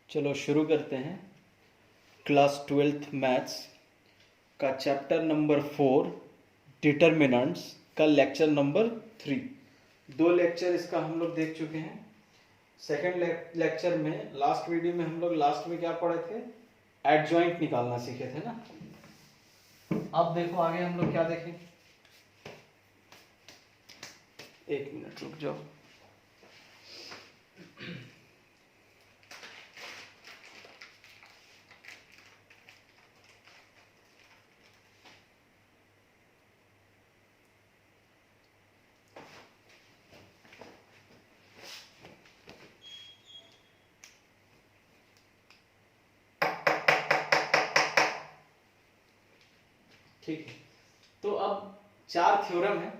चलो शुरू करते हैं। क्लास 12th मैथ्स का चैप्टर नंबर 4 डिटर्मिनेंट्स का लेक्चर नंबर 3। 2 लेक्चर इसका हम लोग देख चुके हैं। सेकंड लेक्चर में लास्ट वीडियो में हम लोग लास्ट में क्या पढ़े थे, एडजॉइंट निकालना सीखे थे ना। अब देखो आगे हम लोग क्या देखें। एक मिनट रुक जाओ। ठीक है, तो अब 4 थ्योरम है,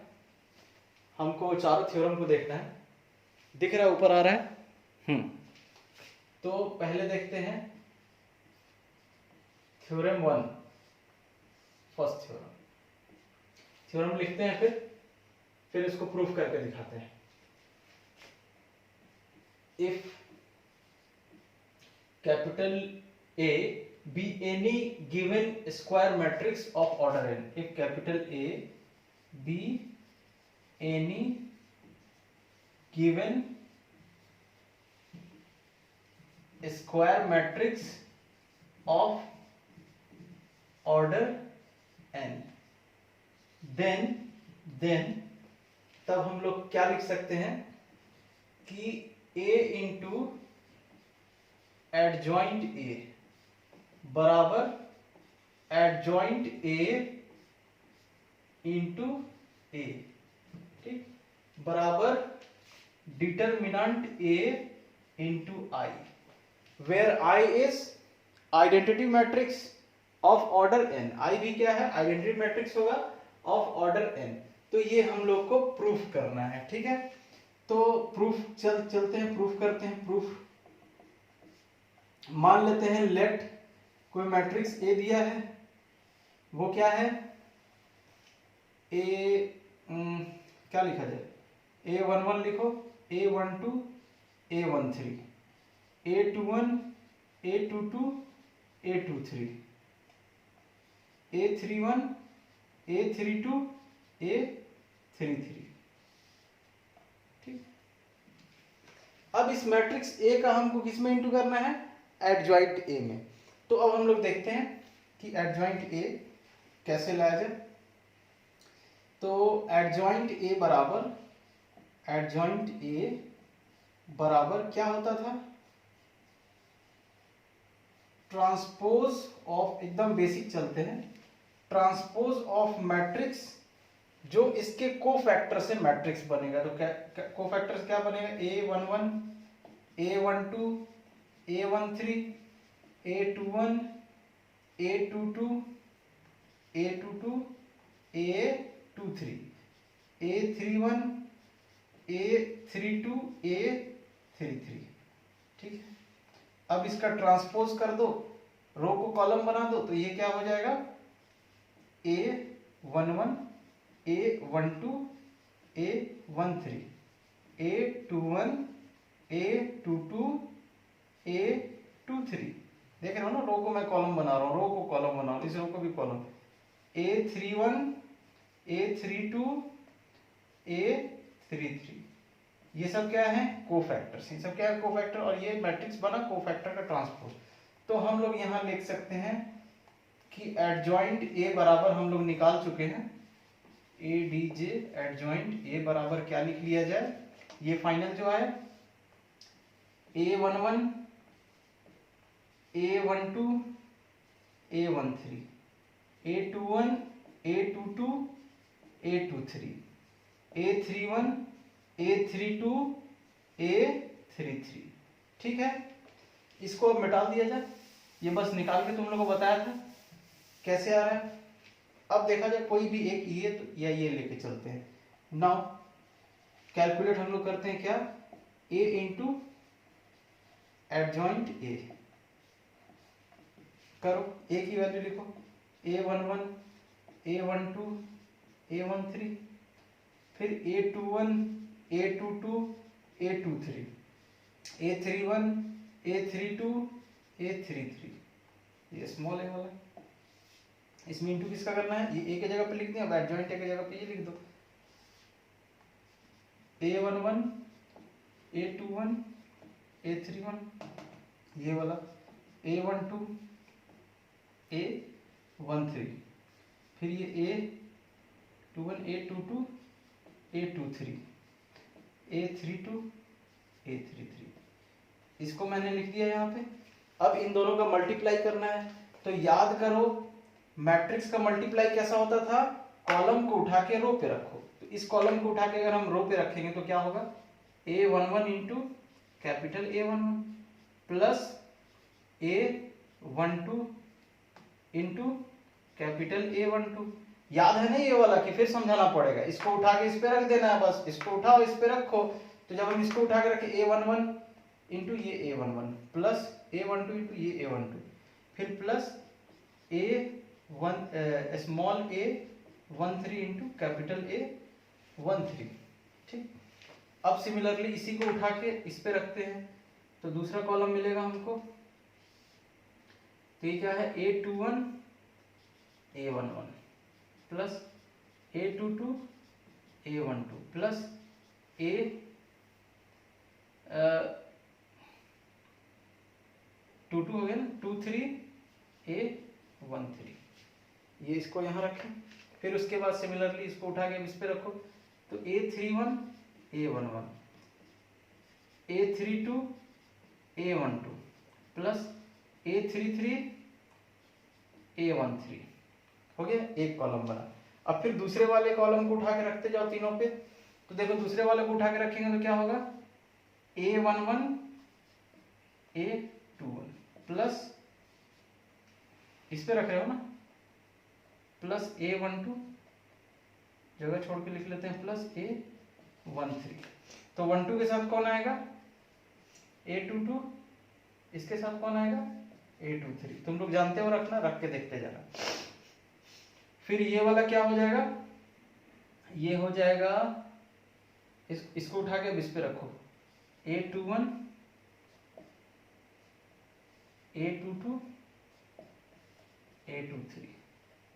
हमको चारों थ्योरम को देखना है। दिख रहा है, ऊपर आ रहा है। तो पहले देखते हैं थ्योरम 1, फर्स्ट थ्योरम। थ्योरम लिखते हैं, फिर इसको प्रूफ करके दिखाते हैं। If capital A be any given square matrix of order n, if capital A be any given square matrix of order n, then तब हम लोग क्या लिख सकते हैं कि A इंटू एडजॉइंट A बराबर एडजॉइंट A इंटू A, ठीक, बराबर determinant A into I, where I is identity matrix of order n। I भी क्या है, आइडेंटिटी मैट्रिक्स होगा ऑफ ऑर्डर n। तो ये हम लोग को प्रूफ करना है, ठीक है। तो प्रूफ चलते हैं, प्रूफ करते हैं। प्रूफ मान लेते हैं, लेट कोई मैट्रिक्स A दिया है, वो क्या है, A क्या लिखा जाए, A11 लिखो, A12 A13, A21 A22 A23, A31 A32 A33, ठीक। अब इस मैट्रिक्स A का हमको किस में इंटू करना है, एडजॉइंट A में। तो अब हम लोग देखते हैं कि एडजॉइंट A कैसे लाया जाए। तो एडजॉइंट A बराबर क्या होता था, ट्रांसपोज ऑफ, एकदम बेसिक चलते हैं, ट्रांसपोज ऑफ मैट्रिक्स जो इसके कोफैक्टर से मैट्रिक्स बनेगा। तो कोफैक्टर क्या बनेगा, A11 A12 A13 A21 A22 A22 A23 A31 A32 A33, ठीक है। अब इसका ट्रांसपोज कर दो, रो को कॉलम बना दो, तो ये क्या हो जाएगा, A11 A12 A13 A21 A22 A23। देख रहे हो ना, रो को मैं कॉलम बना रहा हूँ, रो को कॉलम बना रहा हूँ, इस रो को भी कॉलम, A31 A32 A33। ये सब क्या है, कोफैक्टर्स। ये सब क्या है, कोफैक्टर, और ये मैट्रिक्स बना कोफैक्टर का ट्रांसपोज। तो हम लोग यहाँ लिख सकते हैं कि एडजॉइंट A बराबर हम लोग निकाल चुके हैं, ADJ एडजॉइंट A बराबर क्या लिख लिया जाए, ये फाइनल जो है A11 A12 A13 A21 A22 A23 A31 A32 A33, ठीक है। इसको अब मिटा दिया जाए, ये बस निकाल के तुम लोगों को बताया था कैसे आ रहा है। अब देखा जाए कोई भी एक ये तो या ये लेके चलते हैं। नाउ कैलकुलेट हम लोग करते हैं क्या, A इंटू एडजॉइंट A करो, A की वैल्यू लिखो, A11 A12 A13, फिर A21 A22 A23 A31 A32 A33, ये स्मॉल ए वाला। इसमें इंटू किसका करना है, ये ए की जगह पे लिख दिया, अब एडजॉइंट ए की जगह पे ये लिख दो, A11 A21 A31, ये वाला A12 A13, फिर ये A21 A22 A23 A32 A33, इसको मैंने लिख दिया यहाँ पे। अब इन दोनों का मल्टीप्लाई करना है, तो याद करो मैट्रिक्स का मल्टीप्लाई कैसा होता था, कॉलम को उठा के रो पे रखो। तो इस कॉलम को उठा के अगर हम रो पे रखेंगे तो क्या होगा, A11 into capital A11 plus A12 into capital A12। याद है ना ये वाला कि फिर समझाना पड़ेगा, इसको उठा के इस पे रख देना है, बस इसको उठाओ इस पे रखो। तो जब हम इसको उठा के रखे A11 इंटू ये A11 प्लस A12 इंटू ये A12, फिर plus small A13 into capital A13। ठीक, अब सिमिलरली इसी को उठा के इस पे रखते हैं, तो दूसरा कॉलम मिलेगा हमको। तो ये क्या है, A21 A11 plus A22 A12 plus A22 हो गया ना, 23 A13, ये इसको यहाँ रखें। फिर उसके बाद सिमिलरली इसको उठा के इस पे रखो, तो A31 A11 A32 A12 plus A33 A13, हो गया, एक कॉलम बना। अब फिर दूसरे वाले कॉलम को उठा के रखते जाओ तीनों पे, तो देखो दूसरे वाले को उठा के रखेंगे तो क्या होगा, A11 A21 प्लस इस पे रख रहे हो ना, प्लस A12, जगह छोड़ के लिख लेते हैं, प्लस A13। तो 12 के साथ कौन आएगा, A22, इसके साथ कौन आएगा, A23। तुम लोग जानते हो रखना, रख के देखते जाना। फिर ये वाला क्या हो जाएगा, ये हो जाएगा, इसको उठा के इस पे रखो, A21 A22 A23,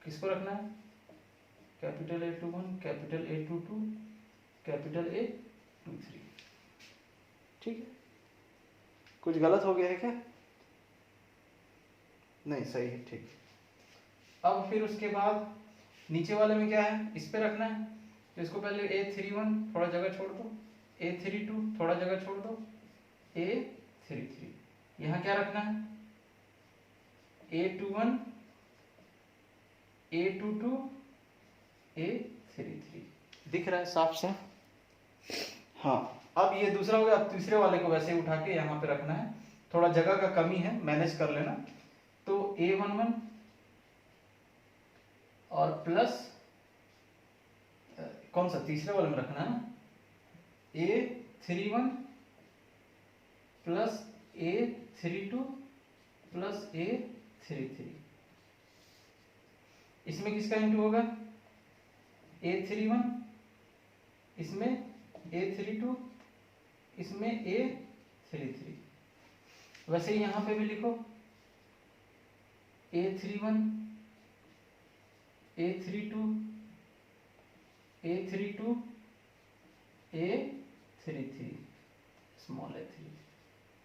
किसको रखना है, capital A21 capital A22 capital A23। ठीक है, कुछ गलत हो गया है क्या, नहीं सही है, ठीक। अब फिर उसके बाद नीचे वाले में क्या है, इस पे रखना है, तो इसको पहले A31 थोड़ा जगह छोड़ दो, A32 थोड़ा जगह छोड़ दो, A33, यहाँ क्या रखना है, A21 A22 A33, दिख रहा है साफ से। हाँ, अब ये दूसरा हो गया। अब तीसरे वाले को वैसे उठा के यहाँ पे रखना है, थोड़ा जगह का कमी है, मैनेज कर लेना। तो A11 और प्लस कौन सा तीसरे वाले में रखना है ना, A31 plus A32 plus A33, इसमें किसका इंटू होगा, A31, इसमें A32, इसमें A33। वैसे ही यहां पे भी लिखो, A31 A32 A32 A33 small A3।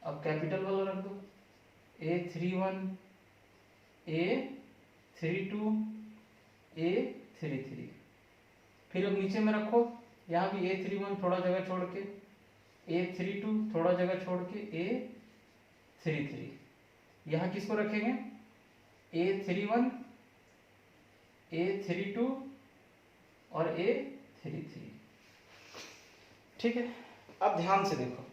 अब कैपिटल वाला रख दो, A31 A32 A33। फिर अब नीचे में रखो, यहाँ भी A31 थोड़ा जगह छोड़ के, A32 थोड़ा जगह छोड़ के A33। यहाँ किसको रखेंगे, A31 A32 और A33। ठीक है, अब ध्यान से देखो,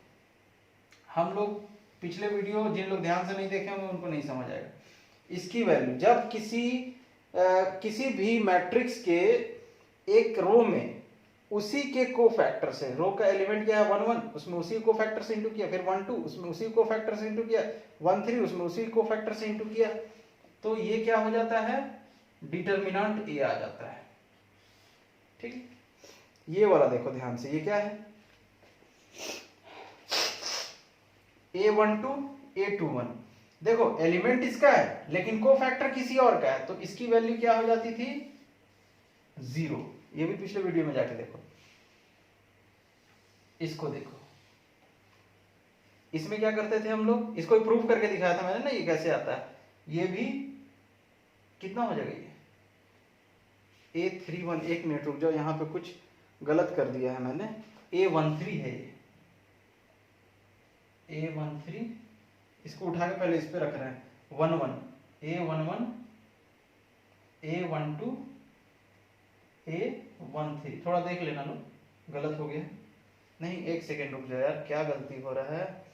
हम लोग पिछले वीडियो जिन लोग ध्यान से नहीं देखे होंगे उनको नहीं समझ आएगा। इसकी वैल्यू जब किसी भी मैट्रिक्स के एक रो में उसी के कोफैक्टर से, रो का एलिमेंट क्या है 1 1, उसमें उसी कोफैक्टर से इंटू किया, फिर 1 2 उसमें उसी कोफैक्टर से इंटू किया, 1 3 उसमें उसी कोफैक्टर से इंटू किया, तो ये क्या हो जाता है, डिटर्मिनेंट ए आ जाता है। ठीक, ये वाला देखो ध्यान से, ये क्या है, A12 A21। देखो एलिमेंट इसका है लेकिन कोफैक्टर किसी और का है, तो इसकी वैल्यू क्या हो जाती थी 0। ये भी पिछले वीडियो में जाके देखो, इसको देखो। इसमें क्या करते थे हम लोग, इसको प्रूव करके दिखाया था मैंने ना, ये कैसे आता है। ये भी कितना हो जाएगा ये A31, एक मिनट रुक जाओ, यहाँ पे कुछ गलत कर दिया है मैंने। A13 है ये A13, इसको उठा के पहले इस पे रख रहे हैं 11, A11, A12, A13। थोड़ा देख लेना लो, गलत हो गया नहीं, एक सेकेंड रुक जाओ यार, क्या गलती हो रहा है।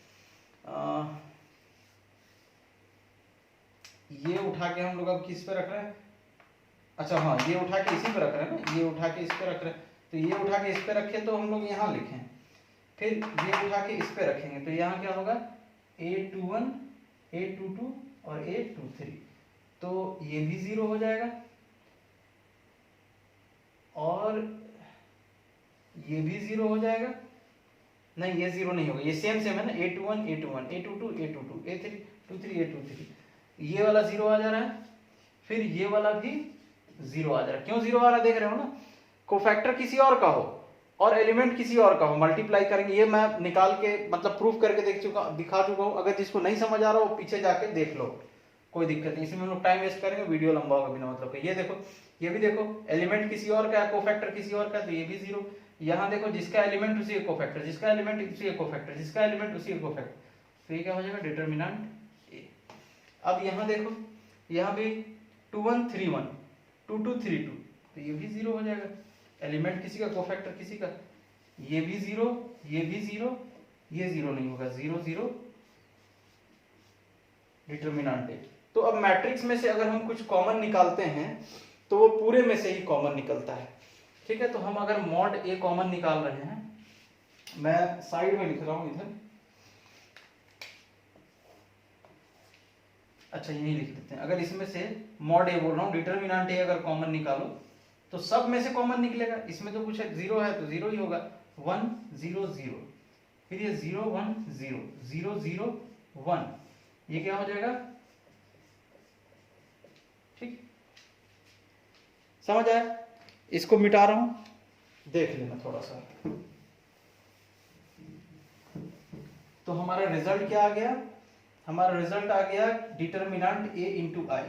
ये उठा के हम लोग अब किस पे रख रहे हैं, अच्छा हाँ ये उठा के इसी पे रख रहे हैं ना, ये उठा के इस पे रख रहे हैं, तो ये उठा के इस पे रखे तो हम लोग यहाँ लिखें, फिर ये उठा के इस पे रखेंगे तो यहाँ क्या होगा A21, A22 और A23, तो ये भी 0 हो जाएगा और ये भी 0 हो जाएगा। नहीं ये 0 नहीं होगा, ये सेम है ना, A21, A21, A22, A22, A23, A23, ये वाला 0 आ जा रहा है, फिर ये वाला भी 0 आ जा रहा है। क्यों 0 आ रहा है देख रहे हो ना, कोफैक्टर किसी और का हो और एलिमेंट किसी और का हो, मल्टीप्लाई करेंगे। ये मैं निकाल के मतलब प्रूफ करके दिखा चुका हूँ। अगर जिसको नहीं समझ आ रहा हो पीछे जाके देख लो, कोई दिक्कत नहीं, इसमें हम लोग टाइम वेस्ट करेंगे, वीडियो लंबा होगा बिना मतलब के। ये देखो, ये भी देखो, एलिमेंट किसी और का है, कोफैक्टर किसी और का है, तो ये भी 0। यहाँ देखो, जिसका एलिमेंट उसी का कोफैक्टर, जिसका एलिमेंट उसी का कोफैक्टर, जिसका एलिमेंट उसी का कोफैक्टर, तो ये क्या हो जाएगा डिटरमिनेंट ए। अब यहाँ देखो, यहाँ भी 2131, 2232, तो ये भी 0 हो जाएगा, एलिमेंट किसी का कोफैक्टर किसी का, ये भी 0, ये भी 0, ये 0 नहीं होगा, 0 0 डिटरमिनेंट ए। तो अब मैट्रिक्स में से अगर हम कुछ कॉमन निकालते हैं तो वो पूरे में से ही कॉमन निकलता है, ठीक है। तो हम अगर मॉड ए कॉमन निकाल रहे हैं, मैं साइड में लिख रहा हूं इधर, अच्छा यही लिख देते हैं। अगर इसमें से मॉड ए बोल रहा हूं, डिटरमिनेंट ए अगर कॉमन निकालो तो सब में से कॉमन निकलेगा। इसमें तो कुछ है, 0 है तो 0 ही होगा, 1 0 0, फिर ये 0 1 0 0 0 1, ये क्या हो जाएगा, ठीक समझ आया। इसको मिटा रहा हूं, देख लेना थोड़ा सा। तो हमारा रिजल्ट क्या आ गया, हमारा रिजल्ट आ गया डिटरमिनेंट ए इंटू आई।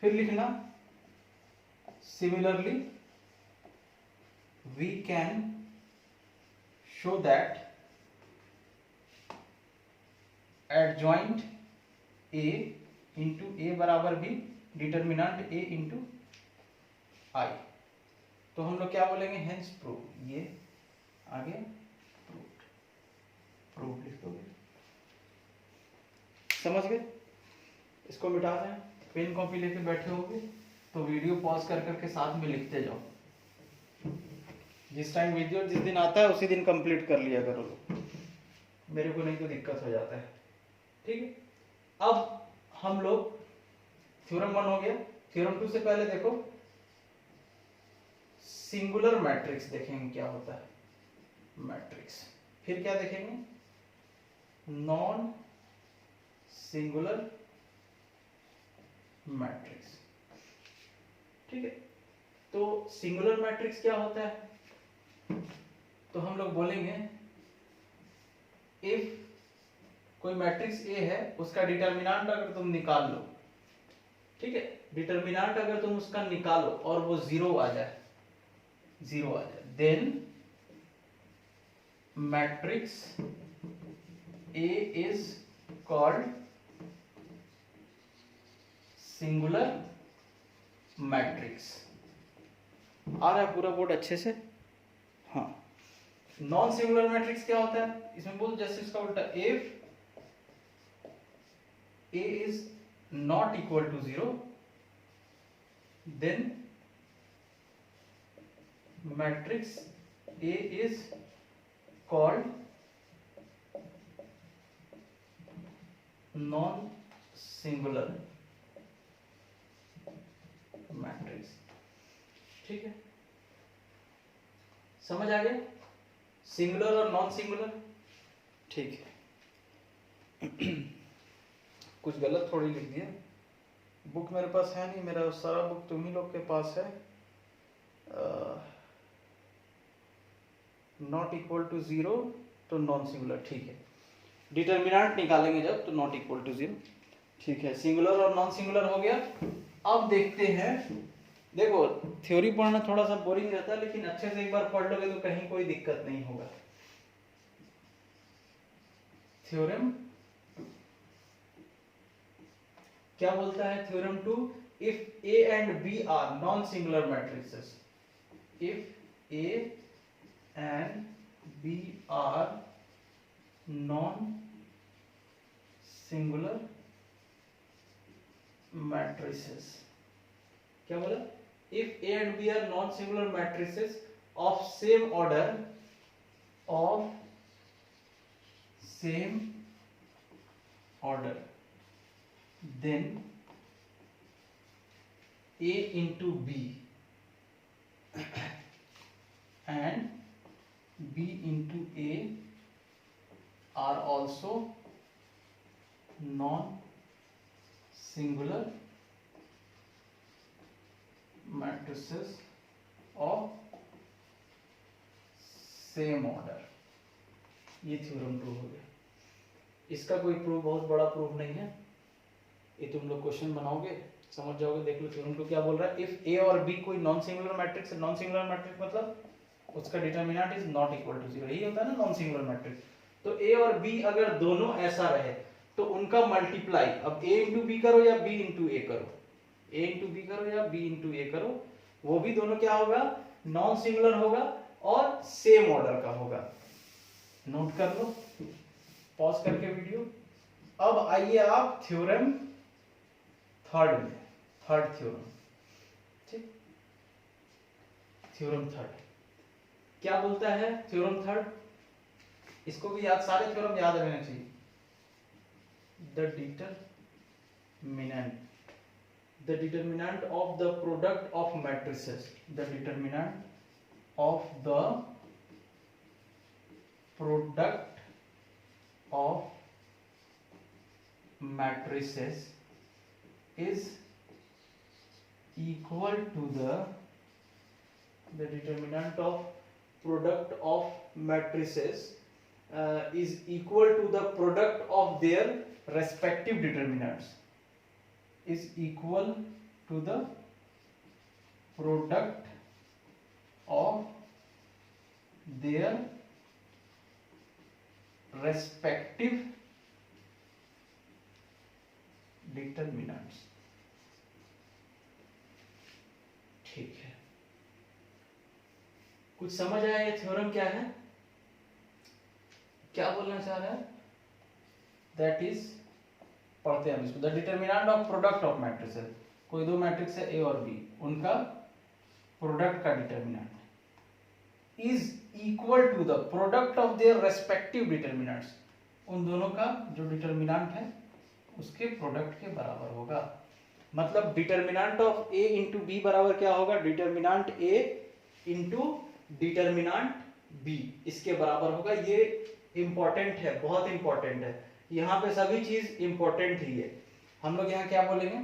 फिर लिखना similarly we can show that adjoint A into A बराबर भी डिटरमिनेंट ए इंटू आई। तो हम लोग क्या बोलेंगे, हेंस प्रूव, ये आगे प्रूव लिख दोगे, समझ गए। इसको मिटा दें, पेन कॉपी लेके बैठे होगे तो वीडियो पॉज कर करके साथ में लिखते जाओ, जिस टाइम वीडियो जिस दिन आता है उसी दिन कंप्लीट कर लिया करो, मेरे को नहीं तो दिक्कत हो जाता है, ठीक है। अब हम लोग थ्योरम 1 हो गया, थ्योरम 2 से पहले देखो सिंगुलर मैट्रिक्स देखेंगे क्या होता है, मैट्रिक्स, फिर क्या देखेंगे नॉन सिंगुलर मैट्रिक्स, ठीक है। तो सिंगुलर मैट्रिक्स क्या होता है, तो हम लोग बोलेंगे इफ कोई मैट्रिक्स ए है, उसका डिटरमिनेंट अगर तुम निकाल लो, ठीक है, डिटरमिनेंट अगर तुम उसका निकालो और वो 0 आ जाए, 0 आ जाए, then matrix A is called singular matrix. आ रहा है पूरा बोर्ड अच्छे से, हाँ। नॉन सिंगुलर मैट्रिक्स क्या होता है, इसमें बोल जैसे इसका उल्टा, if A is not equal to 0 then matrix A is called non singular matrix, ठीक है। समझ आ गया सिंगुलर और नॉन सिंगुलर, ठीक है। कुछ गलत थोड़ी लिख दिया। बुक मेरे पास है नहीं, मेरा सारा बुक तुम ही लोग के पास है। नॉट इक्वल टू जीरो तो नॉन सिंगुलर, ठीक है। डिटर्मिनेंट निकालेंगे जब तो नॉट इक्वल टू जीरो, ठीक है। सिंगुलर और नॉन सिंगुलर हो गया। अब देखते हैं, देखो थ्योरी पढ़ना थोड़ा सा बोरिंग रहता है, लेकिन अच्छे से एक बार पढ़ लोगे तो कहीं कोई दिक्कत नहीं होगा। थ्योरम क्या बोलता है? Theorem 2, if A and B are non singular matrices, if A and B are non singular matrices, क्या बोला? If A and B are non singular matrices of same order, of same order, then A into B and B into A are also non-singular matrices of same order। ये theorem prove हो गया। इसका कोई proof, बहुत बड़ा proof नहीं है, ये तुम लोग क्वेश्चन बनाओगे समझ जाओगे। देख लो थ्योरम को क्या बोल रहा है। इफ ए और बी कोई नॉन सिंगुलर मैट्रिक्स है, नॉन सिंगुलर मैट्रिक्स मतलब उसका determinant is not equal to zero, यही होता है ना नॉन सिंगुलर मैट्रिक्स। तो ए और बी अगर दोनों ऐसा रहे तो उनका मल्टीप्लाई, अब ए इंटू बी करो या बी इंटू ए करो, ए इंटू बी करो या बी इंटू ए करो, वो भी दोनों क्या होगा? नॉन सिंगुलर होगा और सेम ऑर्डर का होगा। नोट कर लो, पॉज करके वीडियो। अब आइए आप थ्योरम थर्ड में, थर्ड थ्योरम, ठीक। थ्योरम थर्ड क्या बोलता है? थ्योरम थर्ड, इसको भी याद, सारे थ्योरम याद रहने चाहिए। The determinant of the product of matrices, the determinant of the product of matrices is equal to the determinant of product of matrices is equal to the product of their respective determinants, is equal to the product of their respective determinants, ठीक है। कुछ समझ आया ये theorem क्या है, क्या बोलना चाह रहा है? दैट इज, पढ़ते हैं हम इसको। The determinant of product of matrices, कोई दो मैट्रिक्स है ए और बी, उनका प्रोडक्ट का determinant is equal to the product of their respective determinants, उन दोनों का जो डिटरमिनेंट है उसके प्रोडक्ट के बराबर होगा। मतलब determinant of A into B बराबर क्या होगा? Determinant A into determinant B, इसके बराबर होगा। ये इंपॉर्टेंट है, बहुत इंपॉर्टेंट है, यहाँ पे सभी चीज इंपॉर्टेंट ही है। हम लोग यहाँ क्या बोलेंगे?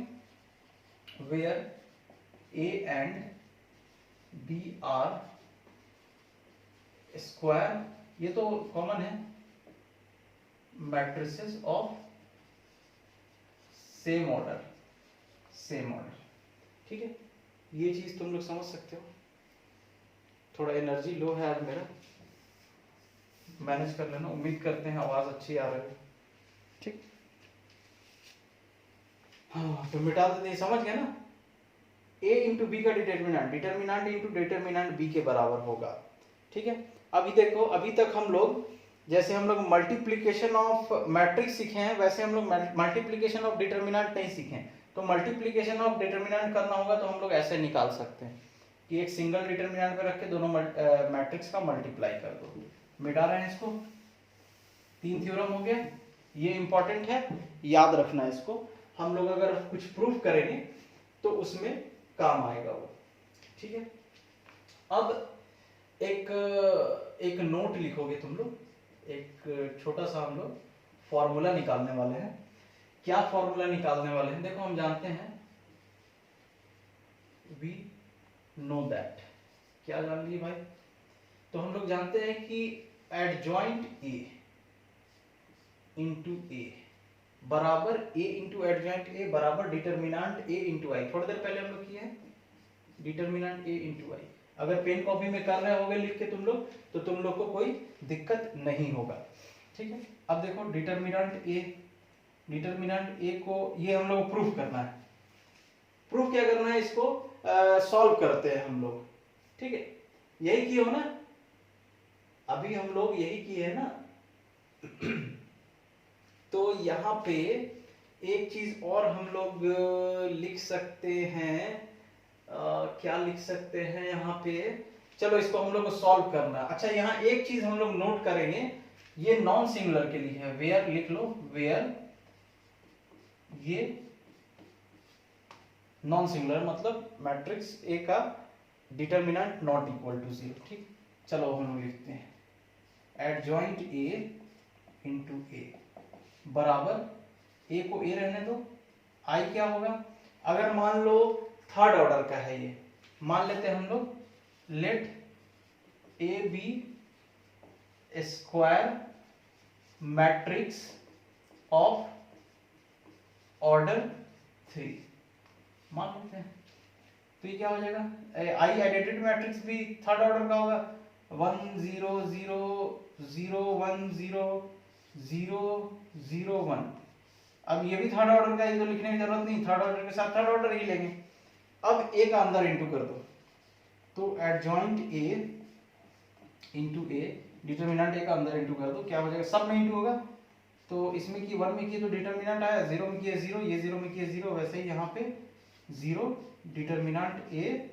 Where A and B are square, ये तो कॉमन है, matrices of same order, same order, ठीक है। ये चीज तुम लोग समझ सकते हो। थोड़ा एनर्जी लो है आज मेरा, मैनेज कर लेना। उम्मीद करते हैं आवाज अच्छी आ रही है, ठीक। हाँ तो मिटा देते हैं, समझ गए ना। a इंटू बी का determinant, determinant into determinant B के बराबर होगा, ठीक है। अभी देखो, अभी तक हम लोग, जैसे हम लोग मल्टीप्लिकेशन ऑफ मैट्रिक्स सीखे हैं, वैसे हम लोग मल्टीप्लिकेशन ऑफ डिटरमिनेंट नहीं सीखे हैं। तो मल्टीप्लिकेशन ऑफ डिटरमिनेंट करना होगा तो हम लोग ऐसे निकाल सकते हैं कि एक सिंगल डिटरमिनेंट पे रख के दोनों मैट्रिक्स का मल्टीप्लाई कर दो। मिटा रहे हैं इसको। 3 थ्योरम हो गया, ये इंपॉर्टेंट है, याद रखना है इसको। हम लोग अगर कुछ प्रूफ करेंगे तो उसमें काम आएगा वो, ठीक है। अब एक नोट लिखोगे तुम लोग, एक छोटा सा हम लोग फॉर्मूला निकालने वाले हैं। क्या फॉर्मूला निकालने वाले हैं, देखो हम जानते हैं, वी नो दैट, क्या जान लिए भाई, तो हम लोग जानते हैं कि एडजॉइंट ए इंटू ए बराबर ए इंटू एडजॉइंट ए बराबर डिटर्मिनेंट ए इंटू आई। थोड़ी देर पहले हम लोग किए हैं डिटर्मिनेंट ए इंटू आई। अगर पेन कॉपी में कर रहे होगे लिख के तुम लोग, तो तुम लोग को कोई दिक्कत नहीं होगा, ठीक है। अब देखो डिटर्मिनेंट ए को ये हम लोग प्रूफ करना है। प्रूफ क्या करना है, इसको सॉल्व करते हैं हम लोग, ठीक है। यही किए हो ना, अभी हम लोग यही किए हैं ना। तो यहाँ पे एक चीज और हम लोग लिख सकते हैं, क्या लिख सकते हैं यहाँ पे, चलो इसको हम लोग को सॉल्व करना है। अच्छा यहाँ एक चीज हम लोग नोट करेंगे, ये नॉन सिंगुलर के लिए है, वेयर लिख लो, वेयर ये नॉन सिंगुलर मतलब मैट्रिक्स ए का डिटर्मिनेंट नॉट इक्वल टू 0, ठीक। चलो हम लोग लिखते हैं एडजॉइंट ए इंटू ए बराबर ए को ए रहने दो, आई क्या होगा, अगर मान लो थर्ड ऑर्डर का है ये, मान लेते हैं हम लोग, let A B square matrix of order 3 मान लेते हैं, तो ये क्या हो जाएगा, आई आइडेंटिटी मैट्रिक्स भी थर्ड ऑर्डर का होगा, 1 0 0 0 1 0 0 0 1। अब ये भी थर्ड ऑर्डर का है, तो लिखने की जरूरत नहीं, थर्ड ऑर्डर के साथ थर्ड ऑर्डर ही लेंगे। अब ए का अंदर इंटू कर दो, तो adjoint A into A, determinant A का अंदर इंटू कर दो, क्या हो जाएगा, सब में इंटू होगा, तो इसमें की 1 में किए तो डिटर्मिनेंट आया, 0 में किए 0, ये 0 में किए 0, वैसे ही यहाँ पे 0 डिटर्मिनेंट ए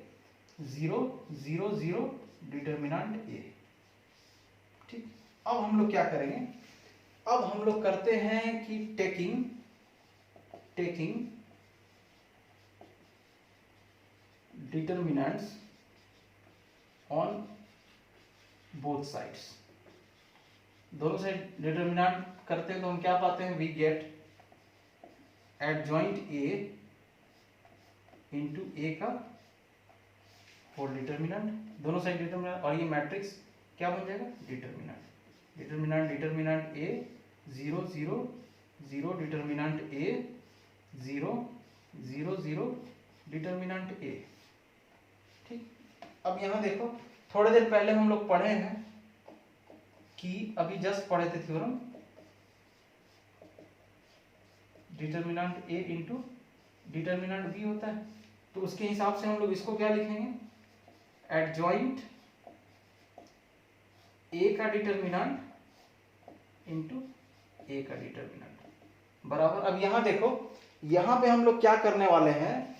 0 0 0 डिटर्मिनेंट ए, ठीक। अब हम लोग क्या करेंगे, अब हम लोग करते हैं कि taking determinants on both sides, दोनों साइड डिटर्मिनेंट करते हैं तो हम क्या पाते हैं, we get adjoint A into A का होल डिटर्मिनेंट, दोनों साइड डिटर्मिनेंट, और ये मैट्रिक्स क्या बन जाएगा, determinant A 0 0 0 determinant A 0 0 0 determinant A, ठीक। अब यहां देखो, थोड़ी देर पहले हम लोग पढ़े हैं कि अभी जस्ट पढ़े थे theorem, determinant A into determinant B होता है, तो उसके हिसाब से हम लोग इसको क्या लिखेंगे, एडजॉइंट ए का डिटर्मिनेंट इंटू ए का डिटर्मिनेंट बराबर। अब यहां देखो, यहां पे हम लोग क्या करने वाले हैं,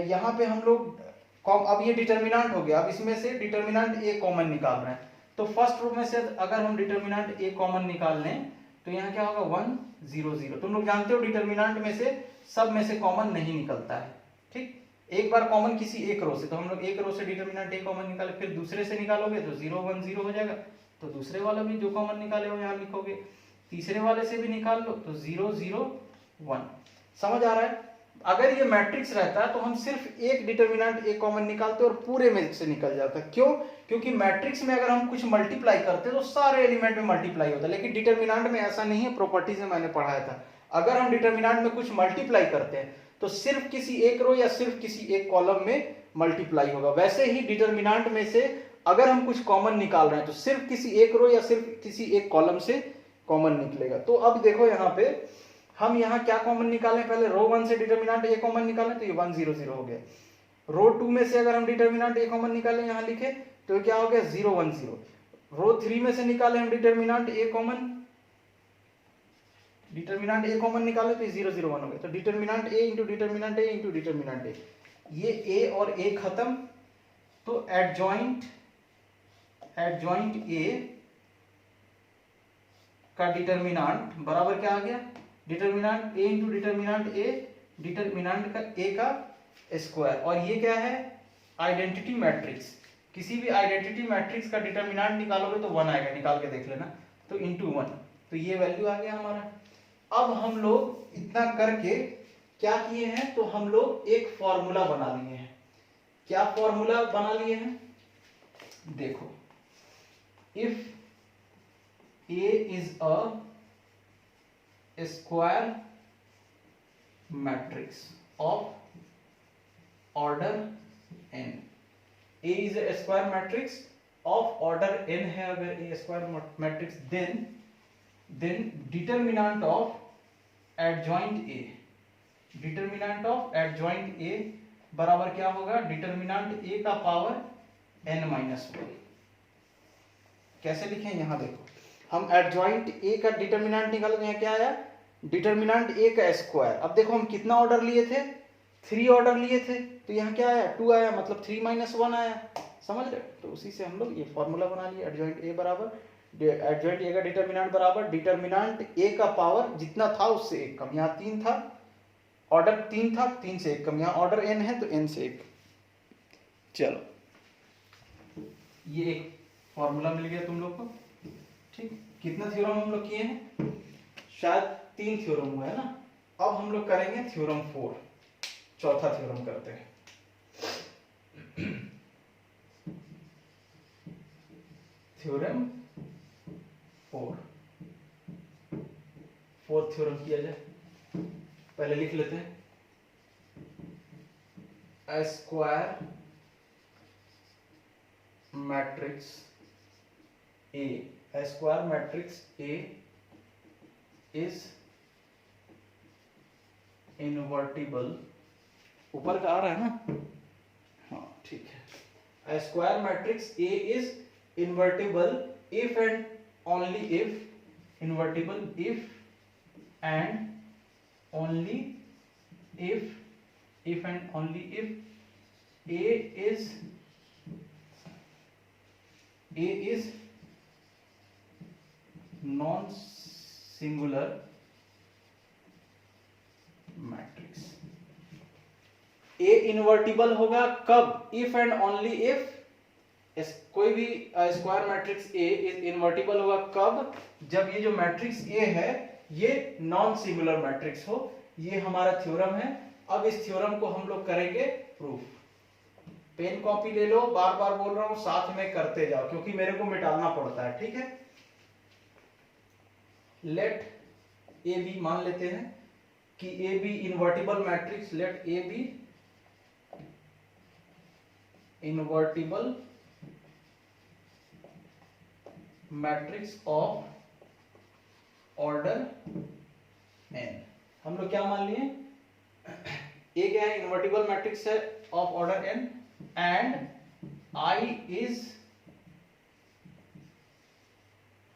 यहां पे हम लोग अब ये डिटर्मिनेंट हो गया, अब इसमें से डिटर्मिनेंट ए कॉमन निकाल रहे हैं, तो फर्स्ट रूप में से अगर हम डिटर्मिनेंट ए कॉमन निकाल लें तो यहाँ क्या होगा, 1 0 0। तुम लोग जानते हो डिटर्मिनेंट में से सब में से कॉमन नहीं निकलता है, ठीक। एक बार कॉमन किसी एक रो से, तो हम लोग एक रो से डिटर्मिनेंट ए कॉमन निकाले, फिर दूसरे से निकालोगे तो 0 1 0 हो जाएगा, तो दूसरे वाला भी जो कॉमन निकाले हो यहाँ लिखोगे, तीसरे वाले से भी निकाल लो तो 0 0 1। समझ आ रहा है। अगर ये मैट्रिक्स रहता है तो हम सिर्फ एक डिटर्मिनेंट ए कॉमन निकालते और पूरे में से निकल जाता है, क्यों, क्योंकि मैट्रिक्स में अगर हम कुछ मल्टीप्लाई करते तो सारे एलिमेंट में मल्टीप्लाई होता है, लेकिन डिटर्मिनेंट में ऐसा नहीं है, प्रॉपर्टीज में मैंने पढ़ाया था, अगर हम डिटर्मिनेंट में कुछ मल्टीप्लाई करते हैं तो सिर्फ किसी एक रो या सिर्फ किसी एक कॉलम में मल्टीप्लाई होगा। वैसे ही डिटर्मिनेंट में से अगर हम कुछ कॉमन निकाल रहे हैं तो सिर्फ किसी एक रो या सिर्फ किसी एक कॉलम से कॉमन निकलेगा। तो अब देखो यहाँ पे हम यहाँ क्या कॉमन निकालें, पहले रो 1 से डिटर्मिनेंट ए कॉमन निकालें तो ये 1 0 0 हो गया। रो 2 में से अगर हम डिटर्मिनेंट ए कॉमन निकालें यहाँ लिखे तो क्या हो गया 0 1 0। रो 3 में से निकाले हम डिटर्मिनेंट ए कॉमन निकाले तो 0 0 1 हो गया। तो determinant A into determinant A into determinant ए, ये ए और ए खत्म, तो एडजॉइंट ए का डिटर्मिनेंट बराबर क्या आ गया, determinant A into determinant A, determinant का ए का स्क्वायर, और ये क्या है आइडेंटिटी मैट्रिक्स। किसी भी आइडेंटिटी मैट्रिक्स का डिटर्मिनेंट निकालोगे तो 1 आएगा, निकाल के देख लेना, तो इंटू 1, तो ये वैल्यू आ गया हमारा। अब हम लोग इतना करके क्या किए हैं, तो हम लोग एक फॉर्मूला बना लिए हैं। क्या फॉर्मूला बना लिए हैं, देखो, if A is a square matrix of order n, A is a square matrix of order n है अगर A square matrix, then determinant of adjoint A, determinant of adjoint A बराबर क्या होगा, डिटर्मिनेंट A का power n-1। कैसे लिखें, यहां देखो, हम एडजॉइंट ए का डिटर्मिनेंट निकाले तो यहाँ क्या आया, डिटर्मिनेंट ए का स्क्वायर। अब देखो हम कितना ऑर्डर लिए थे, 3 ऑर्डर लिए थे, तो यहाँ क्या आया, 2 आया, मतलब 3 - 1 आया, समझ रहे। तो उसी से हम लोग ये फॉर्मूला बना लिए, एडजॉइंट ए बराबर, एडजॉइंट ए का डिटर्मिनेंट बराबर डिटर्मिनेंट ए का पावर जितना था उससे 1 कम, यहाँ 3 था, ऑर्डर 3 था, 3 से 1 कम, यहाँ ऑर्डर n है तो n से 1। चलो ये एक फॉर्मूला मिल गया तुम लोग को, ठीक। कितना थ्योरम हम लोग किए हैं, शायद 3 थ्योरम हुआ है ना। अब हम लोग करेंगे थ्योरम 4, चौथा थ्योरम करते हैं। थ्योरम 4, फोर्थ थ्योरम किया जाए, पहले लिख लेते हैं, a square matrix A square matrix A is invertible, ऊपर का आ रहा है ना, हाँ ठीक है। A square matrix A is invertible if and only if, invertible if and only if and only if A is non singular matrix. A invertible होगा कब, इफ एंड ओनली इफ, कोई भी square matrix A is invertible होगा कब, जब ये जो matrix A है ये नॉन सिंगुलर मैट्रिक्स हो। ये हमारा थ्योरम है। अब इस थ्योरम को हम लोग करेंगे प्रूफ। पेन कॉपी ले लो, बार बार बोल रहा हूं, साथ में करते जाओ क्योंकि मेरे को मिटाना पड़ता है, ठीक है। लेट ए बी, मान लेते हैं कि A B invertible matrix, let A B invertible matrix of order n। हम लोग क्या मान लिए, ए क्या है, इन्वर्टिबल मैट्रिक्स है of order n, and I is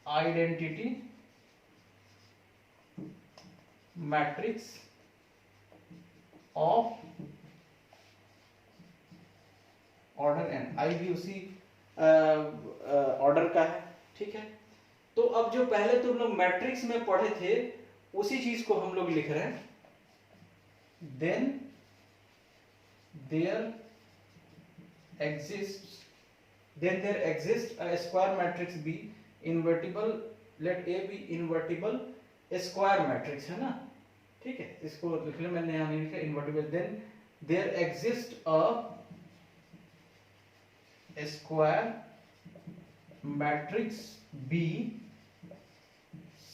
identity matrix of order n। I भी उसी ऑर्डर का है, ठीक है। तो अब जो पहले तुम लोग मैट्रिक्स में पढ़े थे उसी चीज को हम लोग लिख रहे हैं। Then there exist a square matrix B invertible, let A B invertible square matrix, है ना, ठीक है। इसको लिख ले, मैंने यहां नहीं लिखा invertible. Then there exist a square matrix B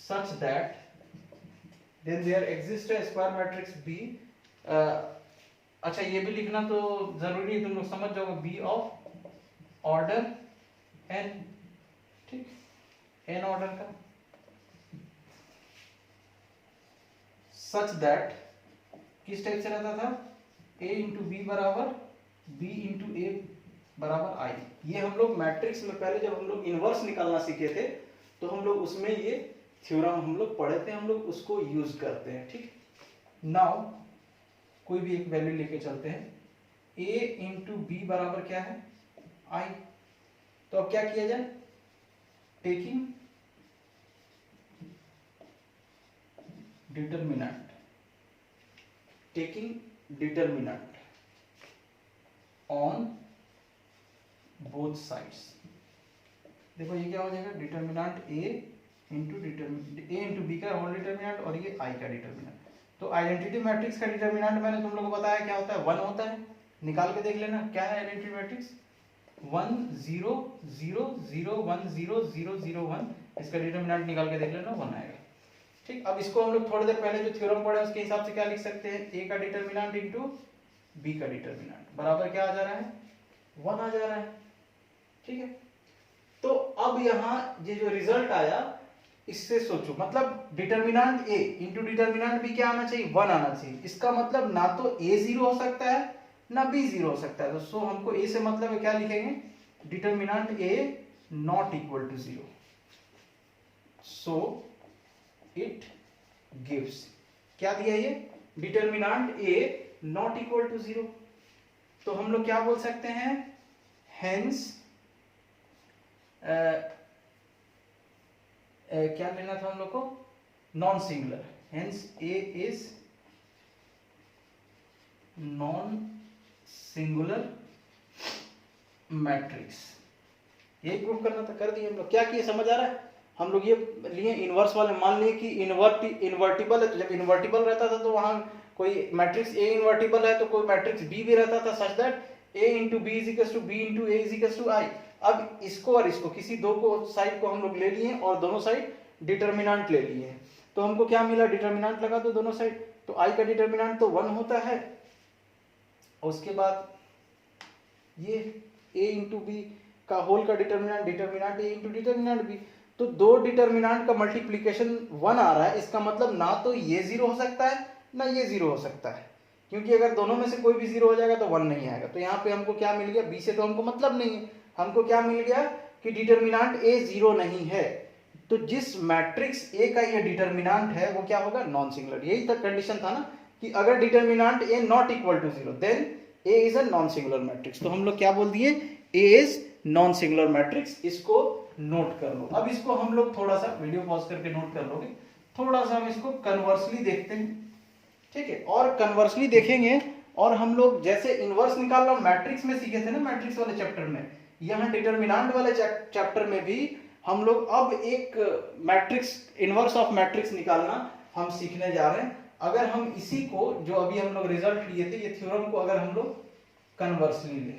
such that, then there exists a square matrix B, अच्छा ये भी लिखना तो जरूरी है, तुम लोग समझ जाओगे, बी ऑफ ऑर्डर n, ठीक, n ऑर्डर का, सच दैट किस टाइप से रहता था, a इंटू बी बराबर b इंटू ए बराबर आई। ये हम लोग मैट्रिक्स में पहले जब हम लोग इनवर्स निकालना सीखे थे तो हम लोग उसमें ये थ्योरम हम लोग पढ़े थे, हम लोग उसको यूज करते हैं, ठीक। नाउ कोई भी एक वैल्यू लेके चलते हैं, a इंटू बी बराबर क्या है, i। तो अब क्या किया जाए, taking determinant on both sides. देखो ये क्या हो जाएगा, determinant a into determinant A into B का होल डिटर्मिनेंट और ये आई का डिटर्मिनेंट। तो आइडेंटिटी मैट्रिक्स का डिटर्मिनेंट मैंने तुम लोगों को बताया क्या होता है, 1 होता है। निकाल के देख लेना क्या है आइडेंटिटी मैट्रिक्स, 1 0 0 0 1 0 0 0 1, इसका डिटर्मिनेंट निकाल के देख लेना 1 आएगा। ठीक, अब इसको हम लोग थोड़ी देर पहले जो थ्योरम पढ़े उसके हिसाब से क्या लिख सकते हैं, ए का डिटर्मिनेंट इंटू बी का डिटर्मिनेंट बराबर क्या आ जा रहा है, 1 आ जा रहा है। ठीक है, तो अब यहाँ ये जो रिजल्ट आया इससे सोचो, मतलब determinant A into determinant B क्या आना चाहिए, 1 आना चाहिए। इसका मतलब ना तो ए 0 हो सकता है ना बी 0 हो सकता है। तो सो हमको ए से मतलब है क्या लिखेंगे, determinant A not equal to 0, so it gives, क्या दिया ये, determinant A not equal to 0। तो हम लोग क्या बोल सकते हैं, हेंस क्या लेना था हम लोग को, non singular, hence A is non singular matrix. यही प्रूव करना था, कर दिए हम लोग। क्या किए समझ आ रहा है, हम लोग ये लिए इनवर्स वाले, मान लिए कि इन्वर्टिबल है, तो जब इन्वर्टिबल रहता था तो वहां कोई मैट्रिक्स ए इन्वर्टिबल है तो कोई मैट्रिक्स बी भी रहता था, such that A into B is equal to B into A is equal to I. अब इसको और इसको किसी दो को साइड को हम लोग ले लिए और दोनों साइड डिटर्मिनेंट ले लिए, तो हमको क्या मिला, डिटर्मिनेंट लगा दो दोनों साइड, तो आई का डिटर्मिनेंट तो 1 होता है, और उसके बाद ये a इंटू बी का होल का determinant, determinant a into determinant b, तो दो डिटर्मिनेंट का मल्टीप्लिकेशन 1 आ रहा है। इसका मतलब ना तो ये 0 हो सकता है ना ये 0 हो सकता है, क्योंकि अगर दोनों में से कोई भी 0 हो जाएगा तो 1 नहीं आएगा। तो यहाँ पे हमको क्या मिल गया, b से तो हमको मतलब नहीं है, हमको क्या मिल गया कि डिटर्मिनेंट a 0 नहीं है। तो जिस मैट्रिक्स a का ये डिटर्मिनेंट है वो क्या होगा, नॉन सिंगुलर। यही तक कंडीशन था ना कि अगर determinant a not equal to 0 then A is a non singular matrix. तो हम लोग क्या बोल दिए, A is non singular matrix. इसको नोट कर लो। अब इसको हम लोग थोड़ा सा वीडियो पॉज करके नोट कर लोगे, थोड़ा सा हम इसको कन्वर्सली देखते हैं। ठीक है, और कन्वर्सली देखेंगे, और हम लोग जैसे इनवर्स निकालना मैट्रिक्स में सीखे थे ना, मैट्रिक्स वाले चैप्टर में, यहाँ डिटर्मिनेंट वाले चैप्टर में भी हम लोग अब एक मैट्रिक्स, इनवर्स ऑफ मैट्रिक्स निकालना हम सीखने जा रहे हैं। अगर हम इसी को जो अभी हम लोग रिजल्ट लिए थे, ये थ्योरम को अगर हम लोग कन्वर्सली ले,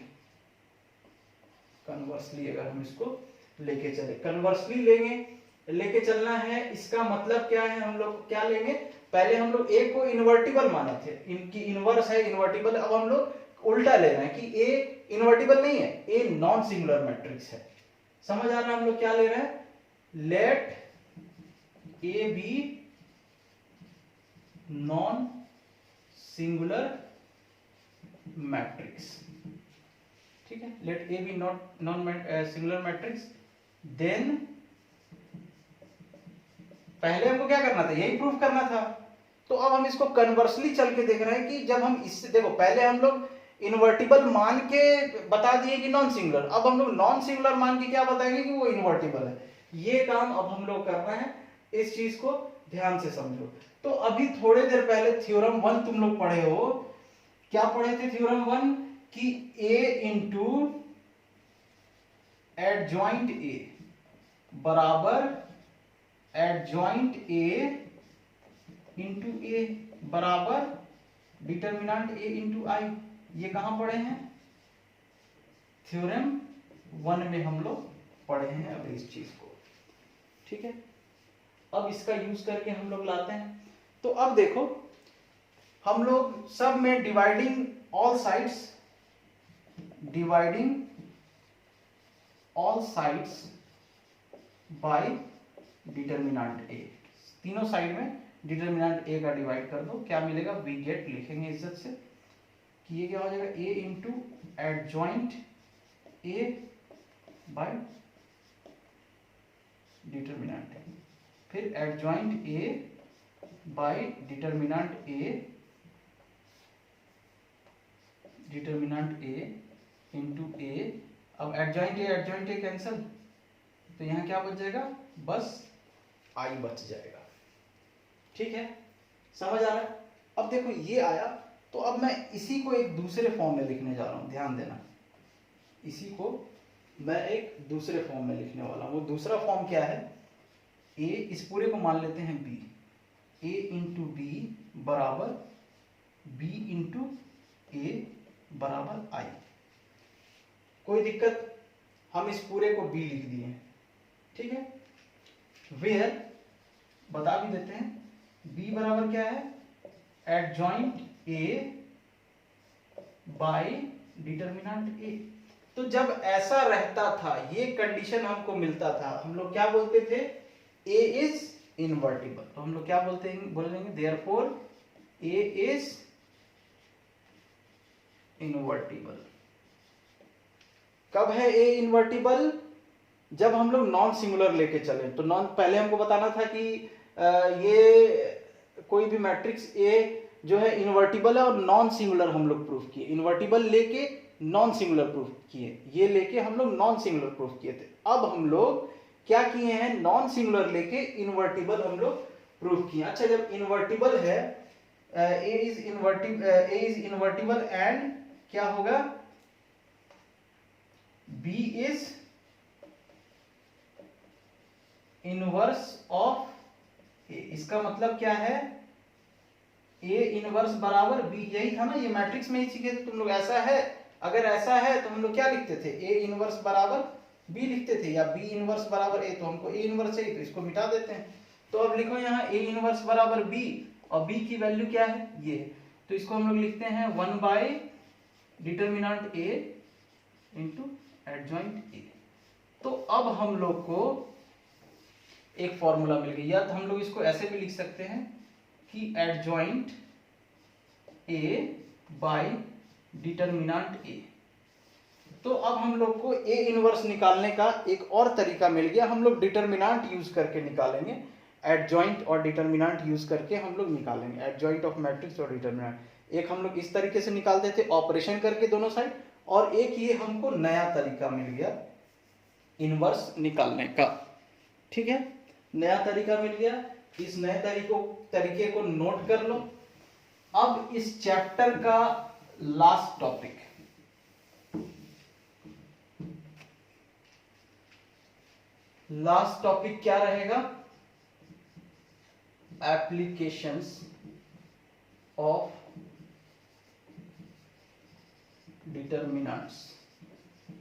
कन्वर्सली अगर हम इसको लेके चले, कन्वर्सली लेंगे, लेके चलना है, इसका मतलब क्या है, हम लोग क्या लेंगे, पहले हम लोग ए को इन्वर्टिबल माने थे, इनकी इनवर्स है इन्वर्टिबल, अब हम लोग उल्टा ले रहे हैं कि ए इन्वर्टिबल नहीं है, ए नॉन सिंगुलर मैट्रिक्स है। समझ आ रहा है हम लोग क्या ले रहे हैं, let A B non singular matrix. ठीक है, let A B non singular matrix, then पहले हमको क्या करना था, यही प्रूफ करना था। तो अब हम इसको कन्वर्सली चल के देख रहे हैं कि जब हम इससे, देखो पहले हम लोग इन्वर्टिबल मान के बता दिए कि नॉन सिंगुलर, अब हम लोग नॉन सिंगुलर मान के क्या बताएंगे कि वो इन्वर्टिबल है। ये काम अब हम लोग करना है, इस चीज को ध्यान से समझो। तो अभी थोड़े देर पहले थ्योरम 1 तुम लोग पढ़े हो, क्या पढ़े थे थ्योरम 1 कि a इंटू एडजॉइंट a बराबर एडजॉइंट a इंटू a बराबर डिटर्मिनेंट a इंटू i। ये कहां पढ़े हैं, थ्योरम 1 में हम लोग पढ़े हैं अभी इस चीज को। ठीक है, अब इसका यूज करके हम लोग लाते हैं। तो अब देखो, हम लोग सब में dividing all sides, dividing all sides by determinant A, तीनों साइड में डिटर्मिनेंट ए का डिवाइड कर दो, क्या मिलेगा, वी गेट, लिखेंगे इज्जत से कि ये क्या हो जाएगा, A into adjoint A by determinant A, फिर adjoint A by determinant A, determinant A into A. अब एडजॉइंट ए कैंसिल, तो यहां क्या बच जाएगा, बस आई बच जाएगा। ठीक है, समझ आ रहा है। अब देखो ये आया, तो अब मैं इसी को एक दूसरे फॉर्म में लिखने जा रहा हूं, ध्यान देना, इसी को मैं एक दूसरे फॉर्म में लिखने वाला हूं। वो दूसरा फॉर्म क्या है, ए, इस पूरे को मान लेते हैं बी, ए इंटू बी बराबर बी इंटू ए बराबर आई। कोई दिक्कत? हम इस पूरे को बी लिख दिए, ठीक है। वेयर बता भी देते हैं, बी बराबर क्या है, एडजॉइंट ए बाय डिटर्मिनेंट ए। तो जब ऐसा रहता था, ये कंडीशन हमको मिलता था, हम लोग क्या बोलते थे, ए इज इनवर्टिबल। तो हम लोग क्या बोलेंगे, देयरफॉर ए इज इनवर्टिबल। कब है ए इनवर्टिबल? जब हम लोग नॉन सिंगुलर लेके चले। तो नॉन, पहले हमको बताना था कि ये कोई भी मैट्रिक्स ए जो है इनवर्टिबल है और नॉन सिंगुलर हम लोग प्रूफ किए। इनवर्टिबल लेके नॉन सिंगुलर प्रूफ किए, ये लेके हम लोग नॉन सिंगुलर प्रूफ किए थे। अब हम लोग क्या किए हैं, नॉन सिंगुलर लेके इनवर्टिबल हम लोग प्रूफ किए। अच्छा, जब इनवर्टिबल है, ए इज इनवर्टिबल एंड क्या होगा, बी इज इनवर्स ऑफ ए। इसका मतलब क्या है, ए इनवर्स बराबर बी। यही था ना, ये मैट्रिक्स में ही सीखे थे तुम लोग। ऐसा है, अगर ऐसा है तो हम लोग क्या लिखते थे, ए इनवर्स बराबर बी लिखते थे, या बी इनवर्स बराबर ए। तो हमको ए इनवर्स चाहिए तो इसको मिटा देते हैं। तो अब लिखो यहाँ ए इनवर्स बराबर बी, और बी की वैल्यू क्या है, ये। तो इसको हम लोग लिखते हैं 1 bye determinant A into adjoint ए। तो अब हम लोग को एक फॉर्मूला मिल गया, या तो हम लोग इसको ऐसे भी लिख सकते हैं कि एडजॉइंट ए बाय डिटर्मिनेंट ए। तो अब हम लोग को ए इनवर्स निकालने का एक और तरीका मिल गया। हम लोग डिटर्मिनेंट यूज करके निकालेंगे, एडजॉइंट और डिटर्मिनेंट यूज करके हम लोग निकालेंगे एडजॉइंट ऑफ मैट्रिक्स और डिटर्मिनेंट। एक हम लोग इस तरीके से निकालते थे ऑपरेशन करके दोनों साइड, और एक ये हमको नया तरीका मिल गया इनवर्स निकालने का, ठीक है। नया तरीका मिल गया, इस नए तरीके को नोट कर लो। अब इस चैप्टर का लास्ट टॉपिक, क्या रहेगा, applications of determinants.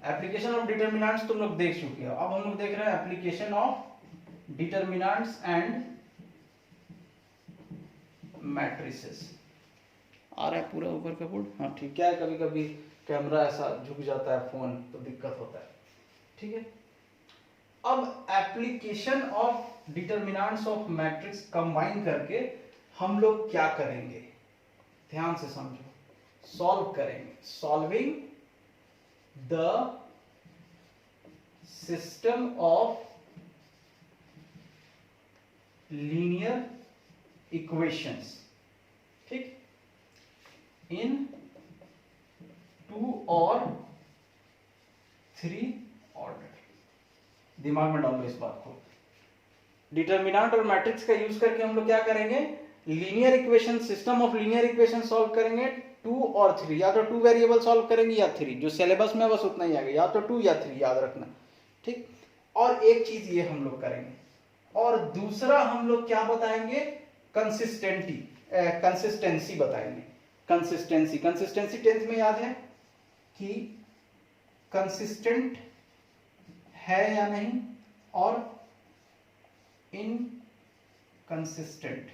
Application of determinants तुम लोग देख चुके हो, अब हम लोग देख रहे हैं application of determinants and matrices. आ रहा है पूरा ऊपर का बोर्ड? हाँ ठीक है, कभी कभी कैमरा ऐसा झुक जाता है फोन तो दिक्कत होता है, ठीक है। अब application of determinants of matrix combine करके हम लोग क्या करेंगे, ध्यान से समझो, सॉल्व करेंगे। Solving the system of linear equations, ठीक, इन 2 और 3 ऑर्डर। दिमाग में डालो इस बात को। डिटर्मिनेंट और मैट्रिक्स का यूज करके हम लोग क्या करेंगे, linear equation, system of linear equation solve करेंगे 2 और 3। या तो 2 वेरिएबल सॉल्व करेंगे या 3, जो सिलेबस में बस उतना ही आएगा, या तो 2 या 3 याद रखना, ठीक। और एक चीज ये हम लोग करेंगे, और दूसरा हम लोग क्या बताएंगे, कंसिस्टेंसी बताएंगे। कंसिस्टेंसी 10th में याद है कि कंसिस्टेंट है या नहीं, और इनकंसिस्टेंट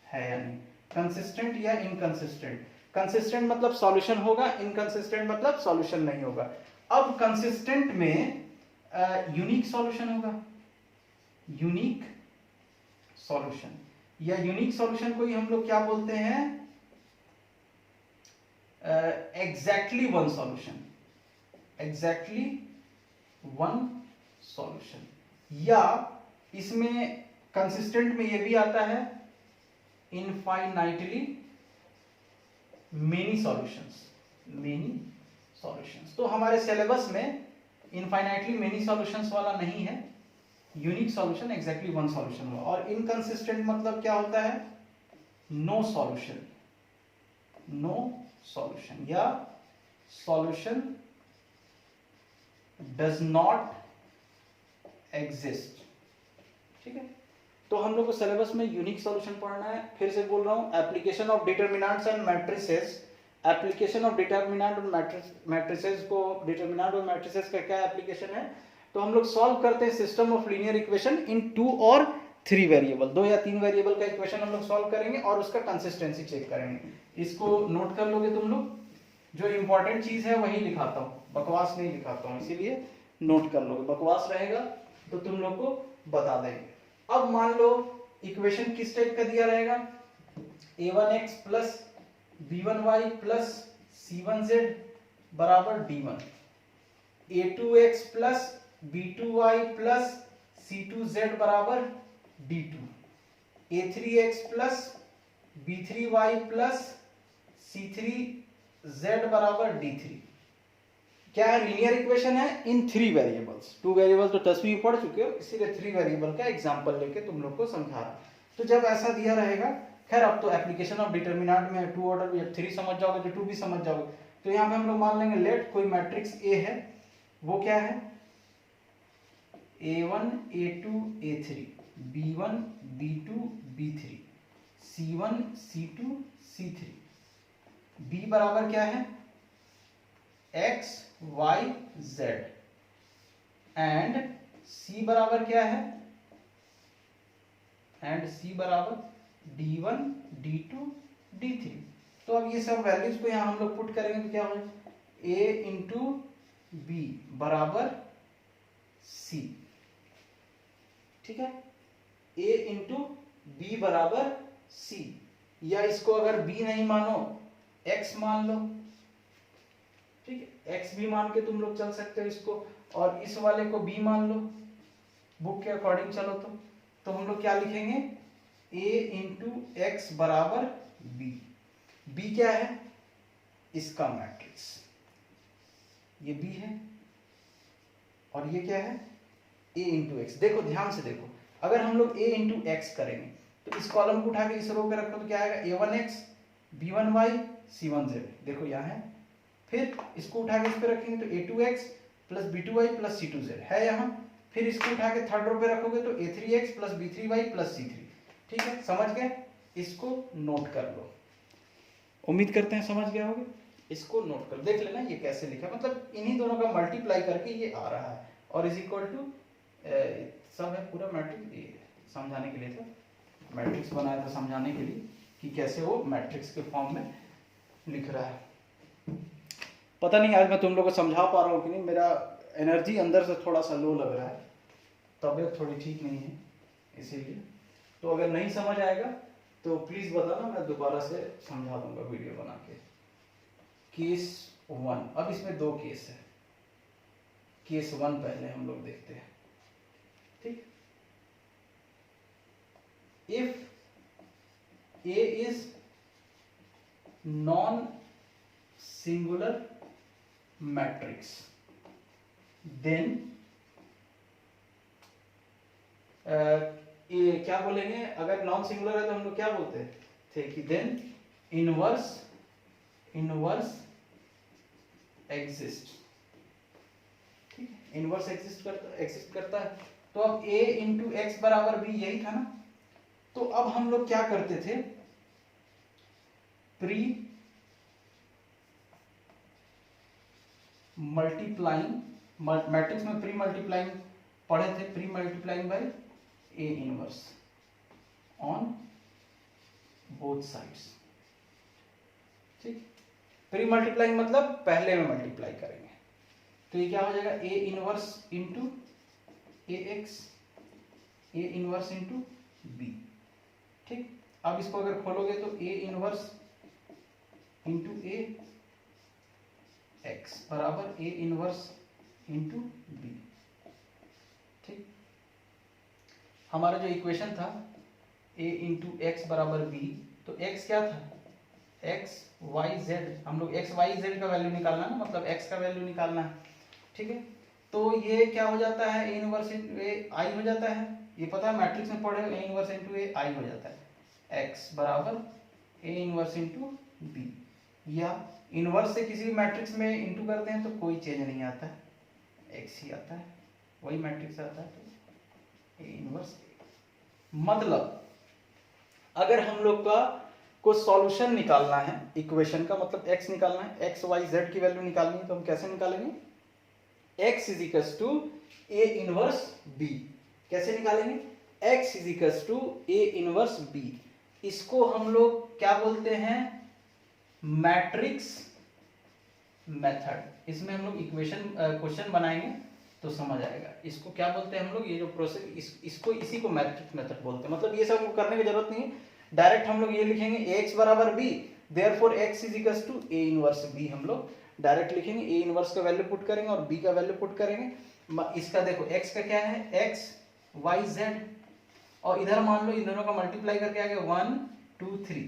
है या नहीं। कंसिस्टेंट या इनकंसिस्टेंट, कंसिस्टेंट मतलब सॉल्यूशन होगा, इनकंसिस्टेंट मतलब सॉल्यूशन नहीं होगा। अब कंसिस्टेंट में यूनिक सॉल्यूशन होगा, यूनिक सॉल्यूशन, या यूनिक सॉल्यूशन को ही हम लोग क्या बोलते हैं, exactly one solution, exactly one solution. या इसमें कंसिस्टेंट में ये भी आता है infinitely many solutions, many solutions. तो हमारे सिलेबस में इनफाइनाइटली मेनी सॉल्यूशंस वाला नहीं है, unique solution, exactly one solution हुआ। और इनकंसिस्टेंट मतलब क्या होता है, नो सॉल्यूशन, नो सॉल्यूशन, या सॉल्यूशन डज नॉट एग्जिस्ट, ठीक है। तो हम लोग को सिलेबस में यूनिक सॉल्यूशन पढ़ना है। फिर से बोल रहा हूँ, application of determinants and matrices. Application of determinant और मैट्रिसेस को, डिटरमिनेंट और मैट्रिसेस का क्या एप्लीकेशन है, तो हम लोग सॉल्व करते हैं system of linear equation in 2 और 3 वेरिएबल, 2 या 3 वेरिएबल का इक्वेशन हम लोग सॉल्व करेंगे और उसका कंसिस्टेंसी चेक करेंगे। इसको नोट कर लोगे तुम लोग, जो इंपॉर्टेंट चीज है वही लिखाता हूँ, बकवास नहीं लिखाता हूँ, इसीलिए नोट कर लोगे। बकवास रहेगा तो तुम लोग को बता देंगे। अब मान लो इक्वेशन किस टाइप का दिया रहेगा, a1x plus b1y plus c1z बराबर d1, a2x plus b2y plus c2z बराबर d2, a3x plus b3y plus c3z बराबर d3। क्या है, लीनियर इक्वेशन है इन 3 वेरिएबल्स। 2 वेरिएबल तो 10वीं में पढ़ चुके हो, इसीलिए 3 वेरिएबल का एग्जांपल लेके तुम लोग को समझा रहा। तो जब ऐसा दिया रहेगा, खैर अब तो एप्लीकेशन ऑफ डिटरमिनेंट में 2 ऑर्डर भी, 3 समझ जाओगे तो 2 भी समझ जाओगे। तो यहाँ पे हम लोग मान लेंगे लेट कोई मैट्रिक्स ए है, वो क्या है a1 a2 a3 b1 b2 b3 c1 c2 c3, b बराबर क्या है x y z and c बराबर क्या है, एंड c बराबर d1 d2 d3। तो अब ये सब वैल्यूज को यहाँ हम लोग पुट करेंगे तो क्या होगा, a इंटू बी बराबर c, ठीक है, a इंटू बी बराबर c, या इसको अगर b नहीं मानो x मान लो, ठीक है, x भी मान के तुम लोग चल सकते हो इसको, और इस वाले को b मान लो, बुक के अकॉर्डिंग चलो। तो हम लोग क्या लिखेंगे, a इंटू एक्स बराबर b। b क्या है, इसका मैट्रिक्स, ये b है, और ये क्या है a इंटू एक्स। देखो ध्यान से देखो, अगर हम लोग a इंटू एक्स करेंगे तो इस कॉलम को उठा के इस रो पे रखो तो क्या आएगा, a1x b1y c1z, देखो यहाँ है। फिर इसको उठा के इस पे रखेंगे तो a2x plus b2y plus c2z है यहाँ। फिर इसको उठा के थर्ड रो पे रखोगे तो a3x plus b3y plus c3। ठीक है, समझ गए, इसको नोट कर लो, उम्मीद करते हैं समझ गए होगे। इसको नोट कर देख लेना ये कैसे लिखा, मतलब इन्हीं दोनों का मल्टीप्लाई करके ये आ रहा है, और इज इक्वल टू सब है पूरा मैट्रिक्स समझाने के लिए था, मैट्रिक्स बनाया था समझाने के लिए कि कैसे वो मैट्रिक्स के फॉर्म में लिख रहा है। पता नहीं आज मैं तुम लोग को समझा पा रहा हूँ कि नहीं, मेरा एनर्जी अंदर से थोड़ा सा लो लग रहा है, तबीयत थोड़ी ठीक नहीं है इसीलिए। तो अगर नहीं समझ आएगा तो प्लीज़ बताना, मैं दोबारा से समझा दूंगा वीडियो बना के। केस 1, अब इसमें 2 केस है, केस 1 पहले हम लोग देखते हैं, ठीक। If A is non singular matrix then ये क्या बोलेंगे, अगर नॉन सिंगुलर है तो हम लोग क्या बोलते थे कि देन इनवर्स एग्जिस्ट, ठीक है, इनवर्स एग्जिस्ट करता है। तो अब a इंटू एक्स बराबर b यही था ना। तो अब हम लोग क्या करते थे, प्री मल्टीप्लाइंग, मैट्रिक्स में प्री मल्टीप्लाइंग पढ़े थे, pre multiplying by A inverse on both sides, ठीक। प्री मल्टीप्लाइंग मतलब पहले में मल्टीप्लाई करेंगे, तो ये क्या हो जाएगा, A inverse into A X, A inverse into B, ठीक। अब इसको अगर खोलोगे तो A inverse into A X बराबर ए इनवर्स इंटू बी, ठीक। हमारा जो इक्वेशन था a इंटू एक्स बराबर b, तो x क्या था, x y z, हम लोग x y z का वैल्यू निकालना है ना, मतलब x का वैल्यू निकालना है, ठीक है। तो ये क्या हो जाता है, a inverse into a i हो जाता है, ये पता है मैट्रिक्स में पढ़े, a inverse into a i हो जाता है, x बराबर a इनवर्स इंटू b, या इनवर्स से किसी भी मैट्रिक्स में इंटू करते हैं तो कोई चेंज नहीं आता है, x ही आता है, वही मैट्रिक्स आता है, तो a इनवर्स। मतलब अगर हम लोग का को सॉल्यूशन निकालना है इक्वेशन का, मतलब x निकालना है, x y z की वैल्यू निकालनी है, तो हम कैसे निकालेंगे? x is equals to a inverse b। कैसे निकालेंगे? x is equals to a inverse b। इसको हम लोग क्या बोलते हैं? Matrix method. इसमें हम लोग इक्वेशन क्वेश्चन बनाएंगे तो समझ आएगा। इसको क्या बोलते हैं हम लोग? ये जो प्रोसेस इसको इसी को मैट्रिक्स मेथड बोलते हैं। मतलब ये सब करने की जरूरत नहीं है, डायरेक्ट हम लोग ये लिखेंगे ax बराबर b, therefore x is equals to a inverse b। हम लोग डायरेक्ट लिखेंगे, a इनवर्स का वैल्यू पुट करेंगे और b का वैल्यू पुट करेंगे। इसका देखो x का क्या है? x y z, और इधर मान लो इन दोनों का मल्टीप्लाई करके आ गया 1 2 3।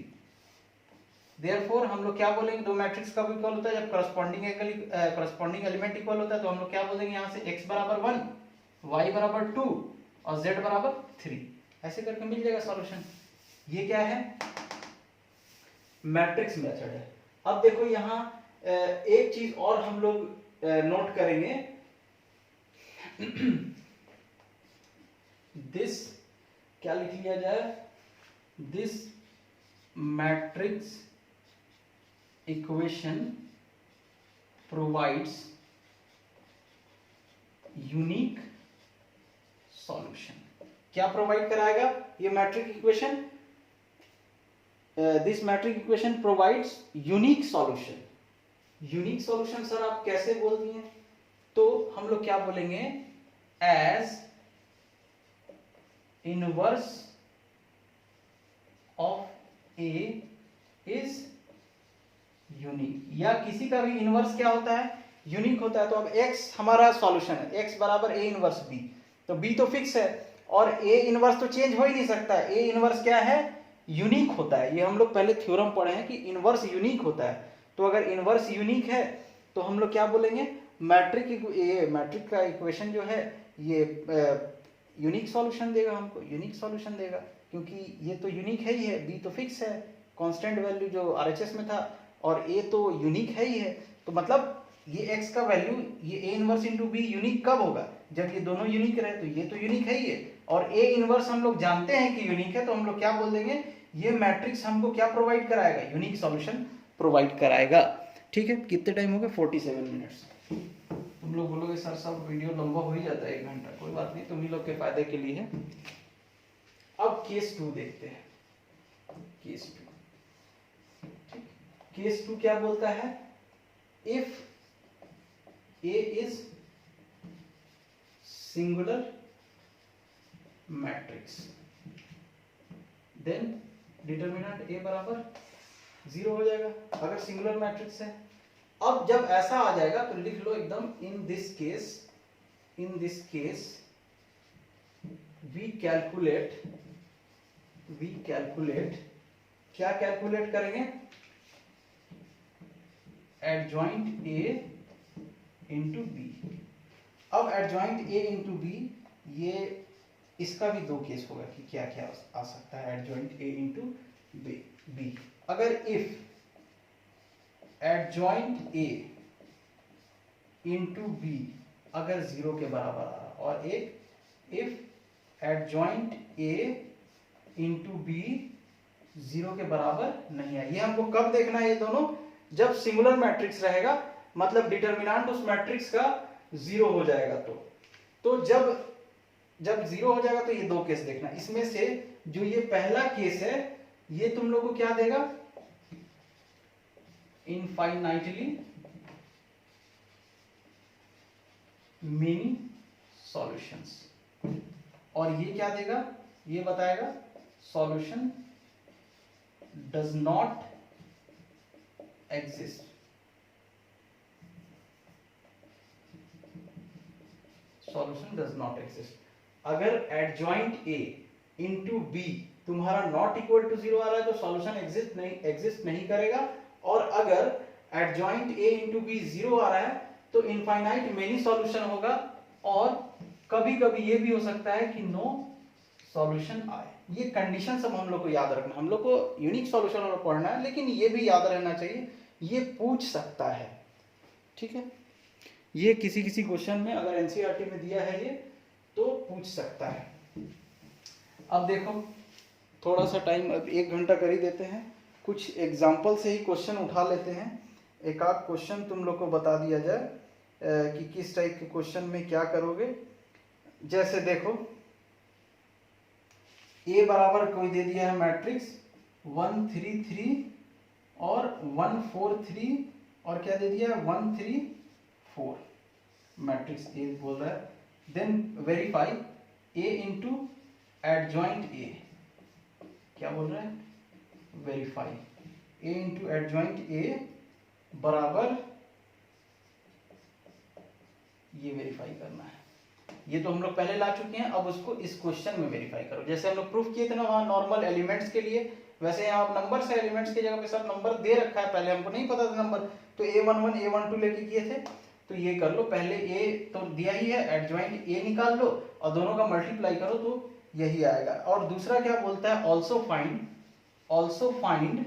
देयरफॉर हम लोग क्या बोलेंगे? दो मैट्रिक्स का इक्वल होता है जब करस्पॉन्डिंग एलिमेंट इक्वल होता है, तो हम लोग क्या बोलेंगे यहाँ से? x बराबर 1, y बराबर 2 और z बराबर 3। ऐसे करके मिल जाएगा सॉल्यूशन। ये क्या है? मैट्रिक्स मेथड है। अब देखो यहाँ एक चीज और हम लोग नोट करेंगे। दिस क्या लिख लिया जाए? This matrix equation provides unique solution. क्या प्रोवाइड कराएगा ये matrix equation? This matrix equation provides unique solution. Unique solution sir आप कैसे बोल दिए? तो हम लोग क्या बोलेंगे? As inverse of A is unique, या किसी का भी इनवर्स क्या होता है? यूनिक होता है। तो अब x हमारा सॉल्यूशन है, x बराबर a इनवर्स b, तो b तो फिक्स है और a इनवर्स तो चेंज हो ही नहीं सकता है। a इनवर्स क्या है? यूनिक होता है। ये हम लोग पहले थ्योरम पढ़े हैं कि इनवर्स यूनिक होता है। तो अगर इनवर्स यूनिक है तो हम लोग क्या बोलेंगे? मैट्रिक का इक्वेशन जो है ये यूनिक सॉल्यूशन देगा, हमको यूनिक सॉल्यूशन देगा, क्योंकि ये तो यूनिक है ही है, b तो फिक्स है, कांस्टेंट वैल्यू जो RHS में था, और a तो यूनिक है ही है। तो मतलब ये x का वैल्यू, ये a inverse into b unique कब होगा? जब ये दोनों यूनिक रहे। तो ये तो यूनिक है ही है, और a इनवर्स हम लोग जानते हैं कि यूनिक है, तो हम लोग क्या बोल देंगे? ये मैट्रिक्स हमको क्या प्रोवाइड कराएगा? यूनिक सॉल्यूशन प्रोवाइड कराएगा। ठीक है, कितने टाइम हो गए? 47 मिनट्स। तुम लोग बोलोगे सर सब वीडियो लंबा हो ही जाता है 1 घंटा। कोई बात नहीं, तुम ही लोग के फायदे के लिए है। अब केस 2 देखते हैं। केस 2, केस 2 क्या बोलता है? If A is singular matrix then determinant A बराबर 0 हो जाएगा, अगर सिंगुलर मैट्रिक्स है। अब जब ऐसा आ जाएगा तो लिख लो एकदम, in this case we calculate, क्या कैलकुलेट करेंगे? Adjoint A into B. अब एडजॉइंट A इंटू बी, ये इसका भी 2 केस होगा कि क्या क्या आ सकता है एडजॉइंट A इंटू बी। अगर if adjoint A into B अगर 0 के बराबर आ रहा, और एक if adjoint A into B 0 के बराबर नहीं है। ये हमको कब देखना है? ये दोनों जब सिंगुलर मैट्रिक्स रहेगा, मतलब डिटरमिनेंट उस मैट्रिक्स का 0 हो जाएगा। तो जब 0 हो जाएगा तो ये 2 केस देखना। इसमें से जो ये पहला केस है, ये तुम लोग को क्या देगा? Infinitely many solutions. और ये क्या देगा? ये बताएगा solution does not exist. Solution does not exist. अगर एडजॉइंट A इंटू बी तुम्हारा नॉट इक्वल टू 0 आ रहा है तो सॉल्यूशन एग्जिस्ट नहीं करेगा। और अगर एडजॉइंट A इंटू बी 0 आ रहा है तो इनफाइनाइट मेनी सॉल्यूशन होगा। और कभी कभी ये भी हो सकता है कि नो सॉल्यूशन आए। ये कंडीशन सब हम लोग को याद रखना। हम लोग को यूनिक सॉल्यूशन और पढ़ना है, लेकिन ये भी याद रहना चाहिए, ये पूछ सकता है। ठीक है, ये किसी क्वेश्चन में अगर एनसीईआरटी में दिया है ये तो पूछ सकता है। अब देखो थोड़ा सा टाइम अब 1 घंटा कर ही देते हैं, कुछ एग्जाम्पल से ही क्वेश्चन उठा लेते हैं। एक आध क्वेश्चन तुम लोग को बता दिया जाए कि किस टाइप के क्वेश्चन में क्या करोगे। जैसे देखो ए बराबर कोई दे दिया है मैट्रिक्स 1 3 3 और 1 4 3 और क्या दे दिया है 1 3 4, मैट्रिक्स ए बोल रहा है। Then verify A into adjoint A, क्या बोल रहा है, verify A into adjoint A बराबर, ये वेरीफाई करना है। ये तो हम लोग पहले ला चुके हैं, अब उसको इस क्वेश्चन में वेरीफाई करो। जैसे हम लोग प्रूफ किए थे ना वहाँ नॉर्मल एलिमेंट्स के लिए, वैसे यहाँ नंबर से एलिमेंट्स की जगह पे सब नंबर दे रखा है, पहले हमको नहीं पता था नंबर, तो A11 A12 लेके किए थे। तो ये कर लो, पहले ए तो दिया ही है, एडजॉइंट ए निकाल लो और दोनों का मल्टीप्लाई करो तो यही आएगा। और दूसरा क्या बोलता है, ऑल्सो फाइंड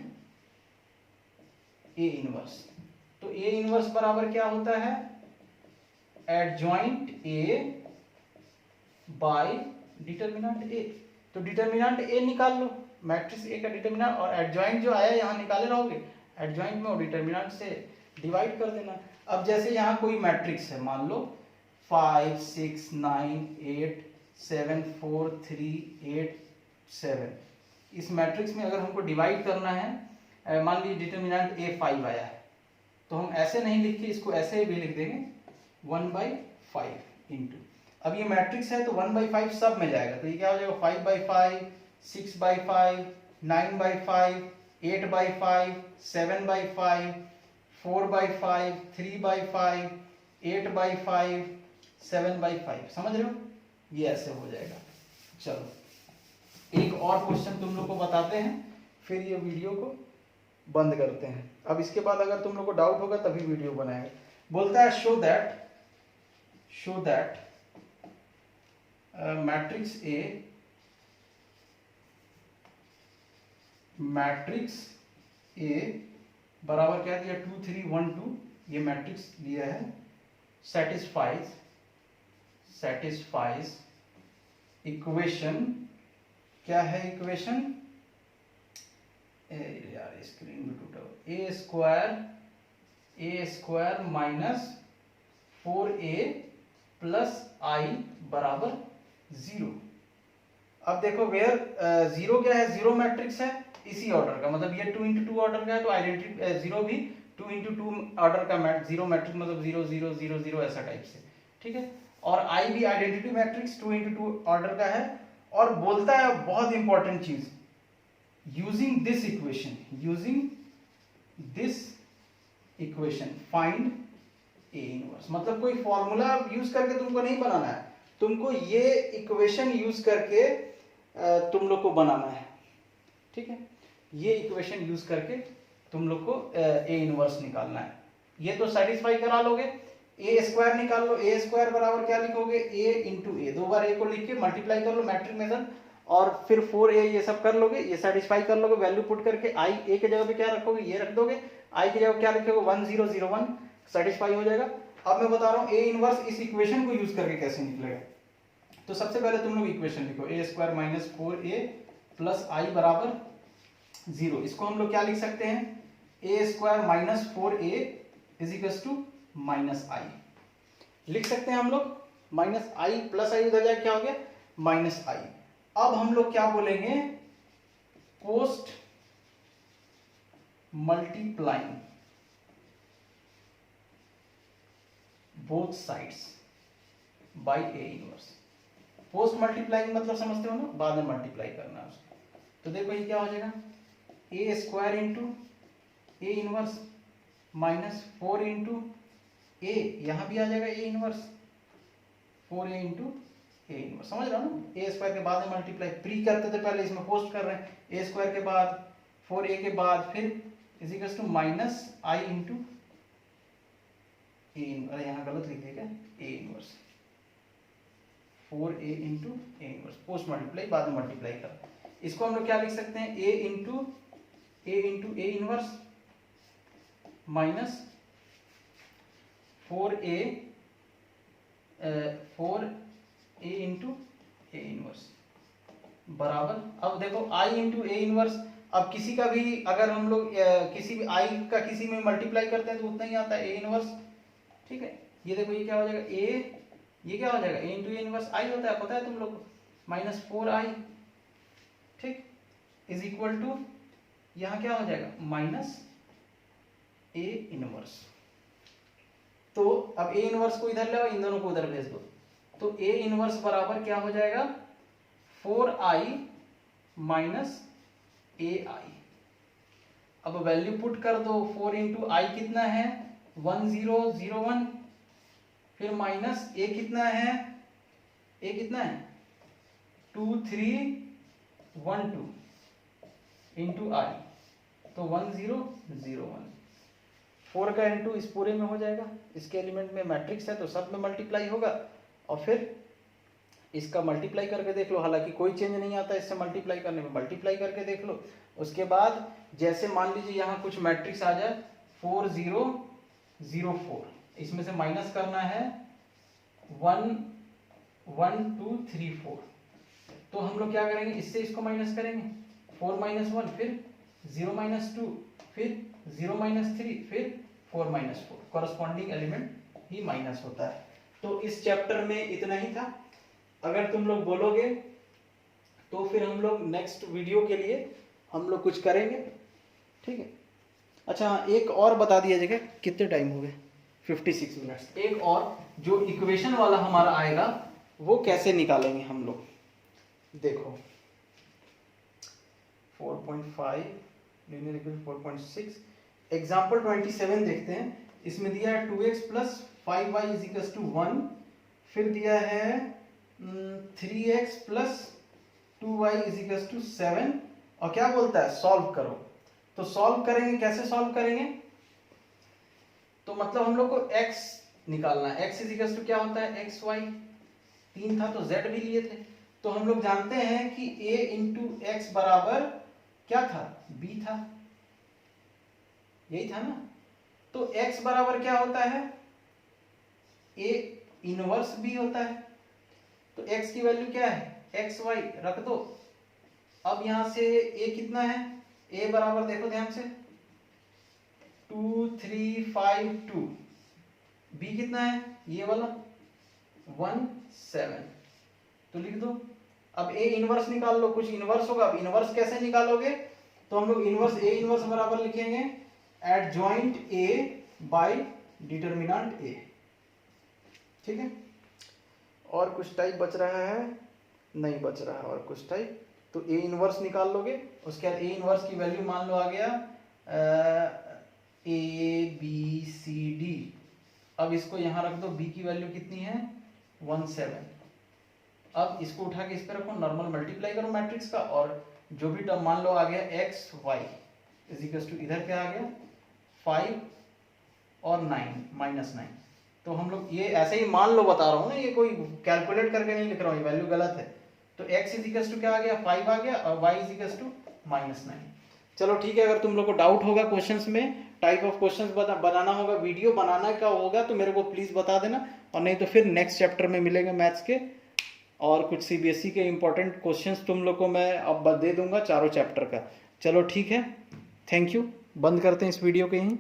ए इनवर्स। तो ए इनवर्स बराबर क्या होता है, एडजॉइंट ए बाय डिटर्मिनेंट ए। तो डिटर्मिनेंट ए निकाल लो, मैट्रिक्स ए का डिटर्मिनेंट, और एडजॉइंट जो आया यहाँ निकाले रहोगे, एडजॉइंट में और डिटर्मिनेंट से डिवाइड कर देना। अब जैसे यहाँ कोई मैट्रिक्स है, मान लो 5 6 9 8 7 4 3 8 7, इस मैट्रिक्स में अगर हमको डिवाइड करना है, मान लीजिए डिटर्मिनेंट ए 5 आया है, तो हम ऐसे नहीं लिख के इसको ऐसे भी लिख देंगे 1/5 इंटू, अब ये मैट्रिक्स है तो 1/5 सब में जाएगा, तो ये क्या हो जाएगा 5/5 6/5 9/5 8/5 7/5 4/5 3/5 8/5 7/5, समझ रहे हो, ये ऐसे हो जाएगा। चलो एक और क्वेश्चन तुम लोग को बताते हैं, फिर ये वीडियो को बंद करते हैं। अब इसके बाद अगर तुम लोग को डाउट होगा तभी वीडियो बनाएंगे। बोलता है शो दैट मैट्रिक्स ए बराबर क्या दिया 2 3 1 2, ये मैट्रिक्स दिया है, satisfies इक्वेशन, क्या है इक्वेशन, यार स्क्रीन भी टूटा हुआ, ए square minus 4a plus I बराबर 0। अब देखो वेयर 0 क्या है, 0 मैट्रिक्स है इसी ऑर्डर का, मतलब ये 2 into 2 ऑर्डर का है, तो आइडेंटिटी 0 भी 2 into 2 ऑर्डर का 0 मैट्रिक्स, मतलब 0 0 0 0 ऐसा टाइप से, ठीक है। और आई भी आइडेंटिटी मैट्रिक्स 2 into 2 ऑर्डर का है। और बोलता है बहुत इंपॉर्टेंट चीज, using this equation find A inverse, मतलब कोई फॉर्मूला यूज करके तुमको नहीं बनाना है, तुमको ये इक्वेशन यूज करके तुम लोग को बनाना है, ठीक है। ये इक्वेशन यूज करके तुम लोग को ए इनवर्स निकालना है। ये तो सेटिस्फाई करा लोगे, ए स्क्वायर निकाल लो, ए स्क्वायर बराबर क्या लिखोगे, ए इंटू ए, 2 बार ए को लिख के मल्टीप्लाई कर लो मैट्रिक मेथड, और फिर 4a ये सब कर लोगे, ये सेटिस्फाई कर लोगे, वैल्यू पुट करके आई ए के जगह पे क्या रखोगे, ये रख दोगे, आई की जगह क्या लिखोगे 1 0 0 1, सेटिस्फाई हो जाएगा। अब मैं बता रहा हूँ ए इनवर्स इस इक्वेशन को यूज करके कैसे निकलेगा। तो सबसे पहले तुम लोग इक्वेशन लिखो, A square minus 4a plus I बराबर 0। इसको हम लोग क्या लिख सकते हैं, A square minus 4a is equal to minus I लिख सकते हैं हम लोग, माइनस आई प्लस आई उधर जाए क्या हो गया माइनस आई। अब हम लोग क्या बोलेंगे, post multiplying both sides by A inverse. Post multiplying मतलब समझते हो ना, बाद में मल्टीप्लाई करना है उसको। तो देखो ये क्या हो जाएगा, A square into A inverse minus 4 into A, यहां भी आ जाएगा A inverse 4a into A inverse, समझ रहा हो ना। ए स्क्वायर के बाद में मल्टीप्लाई प्री करते थे पहले, इसमें पोस्ट कर रहे हैं, ए स्क्वायर के बाद 4a के बाद फिर is equal to minus I into A, अरे यहाँ गलत लिख दिया क्या, A inverse 4a into A inverse, post multiply बाद में मल्टीप्लाई कर। इसको हम लोग क्या लिख सकते हैं, A into A inverse minus 4a into A inverse, बराबर, अब देखो i इंटू ए इनवर्स, अब किसी का भी अगर हम लोग किसी भी i का किसी में मल्टीप्लाई करते हैं तो उतना ही आता है ए इनवर्स, ठीक है। ये देखो ये क्या हो जाएगा ए, ये क्या हो जाएगा ए इंटू ए इनवर्स आई होता है, पता है तुम लोग को, -4i, ठीक, इज इक्वल टू यहाँ क्या हो जाएगा माइनस ए इनवर्स। तो अब ए इनवर्स को इधर ले आओ, इन दोनों को उधर भेज दो, तो ए इनवर्स बराबर क्या हो जाएगा 4i माइनस ए आई। अब वैल्यू पुट कर दो, 4 इंटू आई कितना है 1001, फिर माइनस ए कितना है, ए कितना है 2312 इंटू आई, तो 1001। 4 का इंटू इस पूरे में हो जाएगा, इसके एलिमेंट में मैट्रिक्स है तो सब में मल्टीप्लाई होगा, और फिर इसका मल्टीप्लाई करके देख लो, हालांकि कोई चेंज नहीं आता इससे मल्टीप्लाई करने में, मल्टीप्लाई करके देख लो। उसके बाद जैसे मान लीजिए यहाँ कुछ मैट्रिक्स आ जाए 4004, इसमें से माइनस करना है 1 1 2 3 4, तो हम लोग क्या करेंगे इससे इसको माइनस करेंगे, 4 माइनस 1, फिर 0 माइनस 2, फिर 0 माइनस 3, फिर 4 माइनस 4, कॉरस्पॉन्डिंग एलिमेंट ही माइनस होता है। तो इस चैप्टर में इतना ही था। अगर तुम लोग बोलोगे तो फिर हम लोग नेक्स्ट वीडियो के लिए हम लोग कुछ करेंगे, ठीक है। अच्छा एक और बता दिया जाएगा, कितने टाइम हो गए 56 मिनट्स। एक और जो इक्वेशन वाला हमारा आएगा वो कैसे निकालेंगे हम लोग, देखो 4.5 लीनियर इक्वेशन 4.6 एग्जाम्पल 27 देखते हैं। इसमें दिया है 2x plus 5y is equal to 1, फिर दिया है 3x plus 2y is equal to 7, और क्या बोलता है सॉल्व करो। तो सॉल्व करेंगे, कैसे सॉल्व करेंगे, तो मतलब हम लोग को x निकालना है, x इज इक्वल टू क्या होता है xy, 3 था तो z भी लिए थे, तो हम लोग जानते हैं कि a इंटू एक्स बराबर क्या था b था, यही था ना। तो x बराबर क्या होता है a इनवर्स b होता है, तो x की वैल्यू क्या है xy रख दो। अब यहां से a कितना है, a बराबर देखो ध्यान से 2352, b कितना है ये वाला 17, तो लिख दो। अब a इनवर्स निकाल लो, कुछ इनवर्स होगा। अब इनवर्स कैसे निकालोगे, तो हम लोग इनवर्स a इनवर्स बराबर लिखेंगे adjoint a by determinant a, ठीक है। और कुछ टाइप बच रहा है, नहीं बच रहा है और कुछ टाइप, तो a इनवर्स निकाल लोगे। उसके बाद a इनवर्स की वैल्यू मान लो आ गया a b c d। अब इसको यहां रख दो, b की वैल्यू कितनी है 17। अब इसको उठा के इस पे रखो, नॉर्मल मल्टीप्लाई करो मैट्रिक्स का, और जो भी टर्म मान लो आ गया x y is equal to इधर क्या आ गया 5 और 9 -9। तो हम लोग ये ऐसे ही मान लो, बता रहा हूँ ना, ये कोई कैलकुलेट करके नहीं लिख रहा हूँ, ये वैल्यू गलत है। तो x इज इक्वल टू क्या आ गया 5 आ गया, और y इज इक्वल टू -9। चलो ठीक है, अगर तुम लोग को डाउट होगा क्वेश्चंस में, टाइप ऑफ क्वेश्चंस बनाना होगा, वीडियो बनाना का होगा, तो मेरे को प्लीज बता देना, और नहीं तो फिर नेक्स्ट चैप्टर में मिलेंगे मैथ्स के, और कुछ सीबीएसई के इंपॉर्टेंट क्वेश्चंस तुम लोग को मैं अब दे दूंगा चारों चैप्टर का। चलो ठीक है, थैंक यू, बंद करते हैं इस वीडियो के यहीं।